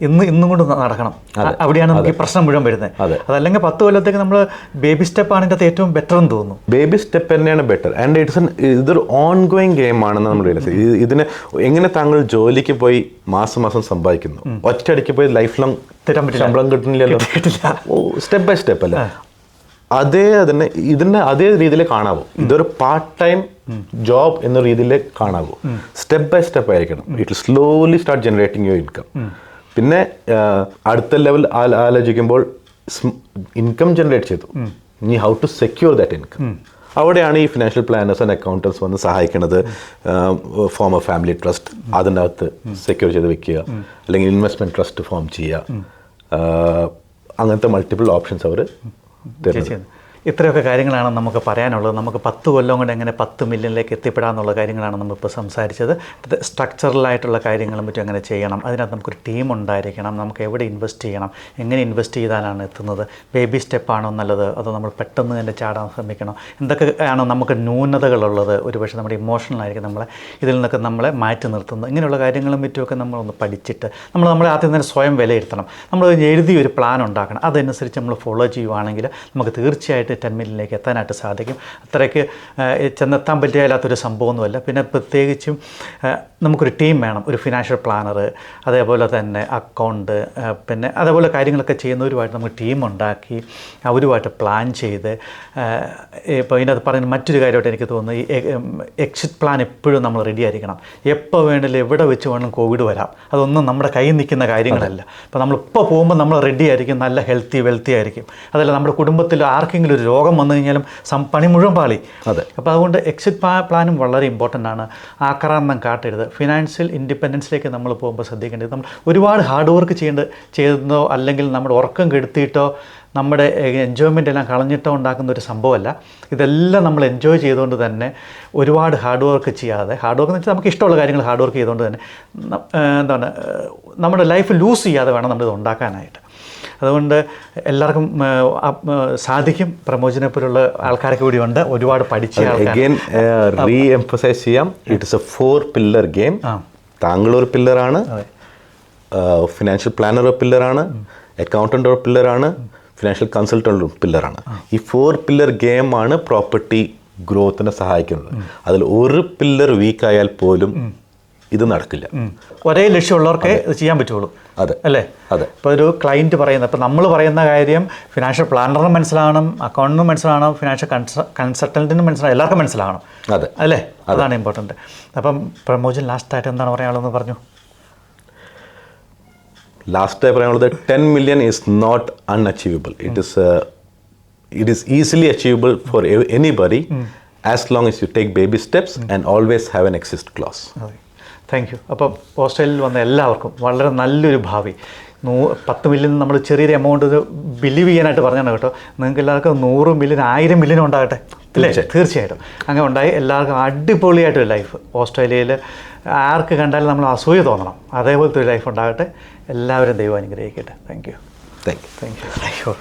ഇന്നും കൊണ്ട് നടക്കണം. അവിടെയാണ് നമുക്ക് ഈ പ്രശ്നം മുഴുവൻ വരുന്നത്. അതല്ലെങ്കിൽ 10 കൊല്ലത്തേക്ക് നമ്മൾ ബേബി സ്റ്റെപ്പാണ് ഇതിൻ്റെ അകത്ത് ഏറ്റവും ബെറ്റർ എന്ന് തോന്നുന്നു. ബേബി സ്റ്റെപ്പ് തന്നെയാണ് ബെറ്റർ. ആൻഡ് ഇതൊരു ഓൺ ഗോയിങ് ഗെയിം ആണെന്ന് നമ്മൾ റിയലൈസ് ചെയ്യും. ഇതിന് എങ്ങനെ താങ്കൾ ജോലിക്ക് പോയി മാസം സമ്പാദിക്കുന്നു, ഒറ്റയടിക്ക് പോയി ലൈഫ് ലോങ് ശമ്പളം കിട്ടുന്നില്ലല്ലോ. സ്റ്റെപ്പ് ബൈ സ്റ്റെപ്പ് അല്ലേ. ഇതിനെ അതേ രീതിയിൽ കാണാവൂ. ഇതൊരു പാർട്ട് ടൈം ജോബ് എന്ന രീതിയിൽ കാണാവൂ. സ്റ്റെപ്പ് ബൈ സ്റ്റെപ്പ് ആയിരിക്കണം. It will slowly start generating your income. പിന്നെ അടുത്ത ലെവൽ ആലോചിക്കുമ്പോൾ ഇൻകം ജനറേറ്റ് ചെയ്തു, ഇനി how to secure that income. അവിടെയാണ് ഈ ഫിനാൻഷ്യൽ പ്ലാനേഴ്സ് ആൻഡ് അക്കൗണ്ടൻസ് വന്ന് സഹായിക്കുന്നത്. ഫോം എ ഫാമിലി ട്രസ്റ്റ്, അതിൻ്റെ അകത്ത് സെക്യൂർ ചെയ്ത് വെക്കുക, അല്ലെങ്കിൽ ഇൻവെസ്റ്റ്മെൻറ്റ് ട്രസ്റ്റ് ഫോം ചെയ്യുക. അങ്ങനത്തെ മൾട്ടിപ്പിൾ ഓപ്ഷൻസ് അവർ തരുന്നത്. ഇത്രയൊക്കെ കാര്യങ്ങളാണ് നമുക്ക് പറയാനുള്ളത്. നമുക്ക് 10 കൊല്ലം കൊണ്ട് എങ്ങനെ 10 മില്യണിലേക്ക് എത്തിപ്പെടാമെന്നുള്ള കാര്യങ്ങളാണ് നമ്മളിപ്പോൾ സംസാരിച്ചത്. സ്ട്രക്ചറലായിട്ടുള്ള കാര്യങ്ങളും മറ്റും എങ്ങനെ ചെയ്യണം, അതിനകത്ത് നമുക്കൊരു ടീം ഉണ്ടായിരിക്കണം, നമുക്ക് എവിടെ ഇൻവെസ്റ്റ് ചെയ്യണം, എങ്ങനെ ഇൻവെസ്റ്റ് ചെയ്താലാണ് എത്തുന്നത്, ബേബി സ്റ്റെപ്പാണോ നല്ലത്, അതോ നമ്മൾ പെട്ടെന്ന് തന്നെ ചാടാൻ ശ്രമിക്കണം, എന്തൊക്കെയാണ് നമുക്ക് ന്യൂനതകളുള്ളത്, ഒരുപക്ഷെ നമ്മുടെ ഇമോഷണലായിരിക്കും നമ്മളെ ഇതിൽ നിന്നൊക്കെ നമ്മളെ മാറ്റി നിർത്തുന്നത്. ഇങ്ങനെയുള്ള കാര്യങ്ങളും മറ്റുമൊക്കെ നമ്മളൊന്ന് പഠിച്ചിട്ട് നമ്മളെ ആദ്യം തന്നെ സ്വയം വിലയിരുത്തണം. നമ്മൾ എഴുതി ഒരു പ്ലാൻ ഉണ്ടാക്കണം. അതനുസരിച്ച് നമ്മൾ ഫോളോ ചെയ്യുവാണെങ്കിൽ നമുക്ക് തീർച്ചയായിട്ടും 10 മില്യണിലേക്ക് എത്താനായിട്ട് സാധിക്കും. അത്രയ്ക്ക് ചെന്നെത്താൻ പറ്റിയാലാത്തൊരു സംഭവമൊന്നുമല്ല. പിന്നെ പ്രത്യേകിച്ചും നമുക്കൊരു ടീം വേണം, ഒരു ഫിനാൻഷ്യൽ പ്ലാനർ, അതേപോലെ തന്നെ അക്കൗണ്ട്, പിന്നെ അതേപോലെ കാര്യങ്ങളൊക്കെ ചെയ്യുന്നവരുമായിട്ട് നമുക്ക് ടീം ഉണ്ടാക്കി അവരുമായിട്ട് പ്ലാൻ ചെയ്ത്. ഇപ്പോൾ ഇതിനകത്ത് പറയുന്ന മറ്റൊരു കാര്യമായിട്ട് എനിക്ക് തോന്നുന്നു, ഈ എക്സിറ്റ് പ്ലാൻ എപ്പോഴും നമ്മൾ റെഡി ആയിരിക്കണം. എപ്പോൾ വേണമെങ്കിലും എവിടെ വെച്ച് വേണം കോവിഡ് വരാം, അതൊന്നും നമ്മുടെ കയ്യിൽ നിൽക്കുന്ന കാര്യങ്ങളല്ല. അപ്പോൾ നമ്മളിപ്പോൾ പോകുമ്പോൾ നമ്മൾ റെഡി ആയിരിക്കും, നല്ല വെൽത്തി ആയിരിക്കും. അതല്ല നമ്മുടെ കുടുംബത്തിൽ ആർക്കെങ്കിലും ഒരു രോഗം വന്നു കഴിഞ്ഞാലും പണി മുഴുവൻ പാളി. അപ്പോൾ അതുകൊണ്ട് എക്സിറ്റ് പ്ലാനും വളരെ ഇമ്പോർട്ടൻ്റ് ആണ്. ആക്രാന്തം കാട്ടരുത്. ഫിനാൻഷ്യൽ ഇൻഡിപെൻഡൻസിലേക്ക് നമ്മൾ പോകുമ്പോൾ ശ്രദ്ധിക്കേണ്ടത്, നമ്മൾ ഒരുപാട് ഹാർഡ് വർക്ക് ചെയ്യുന്നതോ അല്ലെങ്കിൽ നമ്മുടെ ഉറക്കം കെടുത്തിയിട്ടോ നമ്മുടെ എൻജോയ്മെൻ്റ് എല്ലാം കളഞ്ഞിട്ടോ ഉണ്ടാക്കുന്ന ഒരു സംഭവമല്ല. ഇതെല്ലാം നമ്മൾ എൻജോയ് ചെയ്തുകൊണ്ട് തന്നെ, ഒരുപാട് ഹാർഡ് വർക്ക് ചെയ്യാതെ, ഹാർഡ് വർക്ക് എന്ന് വെച്ചാൽ നമുക്ക് ഇഷ്ടമുള്ള കാര്യങ്ങൾ ഹാർഡ് വർക്ക് ചെയ്തുകൊണ്ട് തന്നെ നമ്മുടെ ലൈഫ് ലൂസ് ചെയ്യാതെ വേണം നമ്മളിത് ഉണ്ടാക്കാനായിട്ട്. അതുകൊണ്ട് എല്ലാവർക്കും സാധിക്കും. പ്രമോദിനെ പോലുള്ള ആൾക്കാരൊക്കെ കൂടി ഉണ്ട്, ഒരുപാട് പഠിച്ച റീഎംഫസൈസ് ചെയ്യാം. It is a 4 pillar game. താങ്കളൊരു പില്ലറാണ്, ഫിനാൻഷ്യൽ പ്ലാനർ ഒരു പില്ലറാണ്, അക്കൗണ്ടൻ്റ് ഒരു പില്ലറാണ്, ഫിനാൻഷ്യൽ കൺസൾട്ടൻ്റ് ഒരു പില്ലറാണ്. ഈ 4 pillar ഗെയിമാണ് പ്രോപ്പർട്ടി ഗ്രോത്തിനെ സഹായിക്കുന്നത്. അതിൽ ഒരു പില്ലർ വീക്കായാൽ പോലും ഇത് നടക്കില്ല. ഒരേ ലക്ഷ്യമുള്ളവർക്കേ ഇത് ചെയ്യാൻ പറ്റുള്ളൂ. അല്ലേ? ഇപ്പോൾ ഒരു ക്ലയൻറ്റ് പറയുന്നത്, ഇപ്പോൾ നമ്മൾ പറയുന്ന കാര്യം ഫിനാൻഷ്യൽ പ്ലാനറിനും മനസ്സിലാവണം, അക്കൗണ്ടിനും മനസ്സിലാവണം, ഫിനാൻഷ്യൽ കൺസൾട്ടൻറ്റിനും മനസ്സിലാവണം, എല്ലാവർക്കും മനസ്സിലാവണം. അല്ലേ? അതാണ് ഇമ്പോർട്ടൻറ്റ്. അപ്പം പ്രമോദൻ ലാസ്റ്റായിട്ട് എന്താണ് പറയാനുള്ളതെന്ന് പറഞ്ഞു. ലാസ്റ്റായി പറയാനുള്ളത്, 10 million is not unachievable. It is easily achievable for anybody as long as you take baby steps and always have an exit clause. Thank you. അപ്പം ഓസ്ട്രേലിയയിൽ വന്ന എല്ലാവർക്കും വളരെ നല്ലൊരു ഭാവി. 10 മില്യൺ നമ്മൾ ചെറിയൊരു എമൗണ്ട് ബിലീവ് ചെയ്യാനായിട്ട് പറഞ്ഞാണ് കേട്ടോ. നിങ്ങൾക്ക് എല്ലാവർക്കും 100 മില്യൺ 1000 മില്യൺ ഉണ്ടാകട്ടെ. അല്ലേ? തീർച്ചയായിട്ടും അങ്ങനെ ഉണ്ടായി എല്ലാവർക്കും അടിപൊളിയായിട്ടൊരു ലൈഫ് ഓസ്ട്രേലിയയിൽ ആർക്ക് കണ്ടാലും നമ്മൾ അസൂയ തോന്നണം. അതേപോലത്തെ ഒരു ലൈഫ് ഉണ്ടാകട്ടെ. എല്ലാവരും ദൈവം അനുഗ്രഹിക്കട്ടെ. Thank you. Thank you.